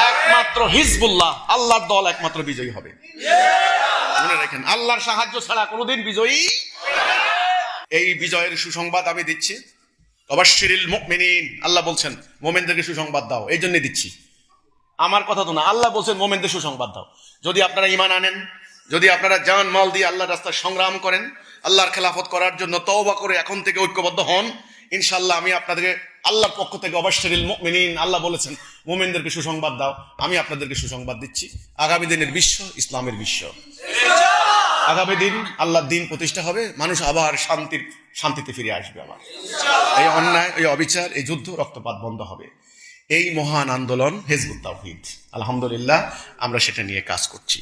একমাত্র হিজবুল্লাহ, আল্লাহর দল একমাত্র বিজয়ী হবে। মনে রাখেন, আল্লাহর সাহায্য ছাড়া কোনোদিন বিজয়ী। এই বিজয়ের সুসংবাদ আমি দিচ্ছি। অবাশশিরিল মুমিনিন, আল্লাহ বলছেন মুমিনদেরকে সুসংবাদ দাও, এই জন্য দিচ্ছি। আমার কথা তো না, আল্লাহ বলছেন মুমিনদের সুসংবাদ দাও। যদি আপনারা ঈমান আনেন, যদি আপনারা জান মাল দিয়ে আল্লাহর রাস্তায় সংগ্রাম করেন, আল্লাহর খেলাফত করার জন্য তওবা করে এখন থেকে ঐক্যবদ্ধ হন, ইনশাআল্লাহ আমি আপনাদেরকে আল্লাহর পক্ষ থেকে অবাশশিরিল মুমিনিন, আল্লাহ বলেছেন মুমিনদেরকে সুসংবাদ দাও, আমি আপনাদেরকে সুসংবাদ দিচ্ছি। আগামী দিনের বিশ্ব ইসলামের বিশ্ব। আগামী দিন আল্লাহর দিন প্রতিষ্ঠা হবে, মানুষ আবার শান্তিতে ফিরে আসবে। আবার এই অন্যায়, এই অবিচার, এই যুদ্ধ, রক্তপাত বন্ধ হবে। এই মহান আন্দোলন হিজবুত তাওহীদ, আলহামদুলিল্লাহ আমরা সেটা নিয়ে কাজ করছি।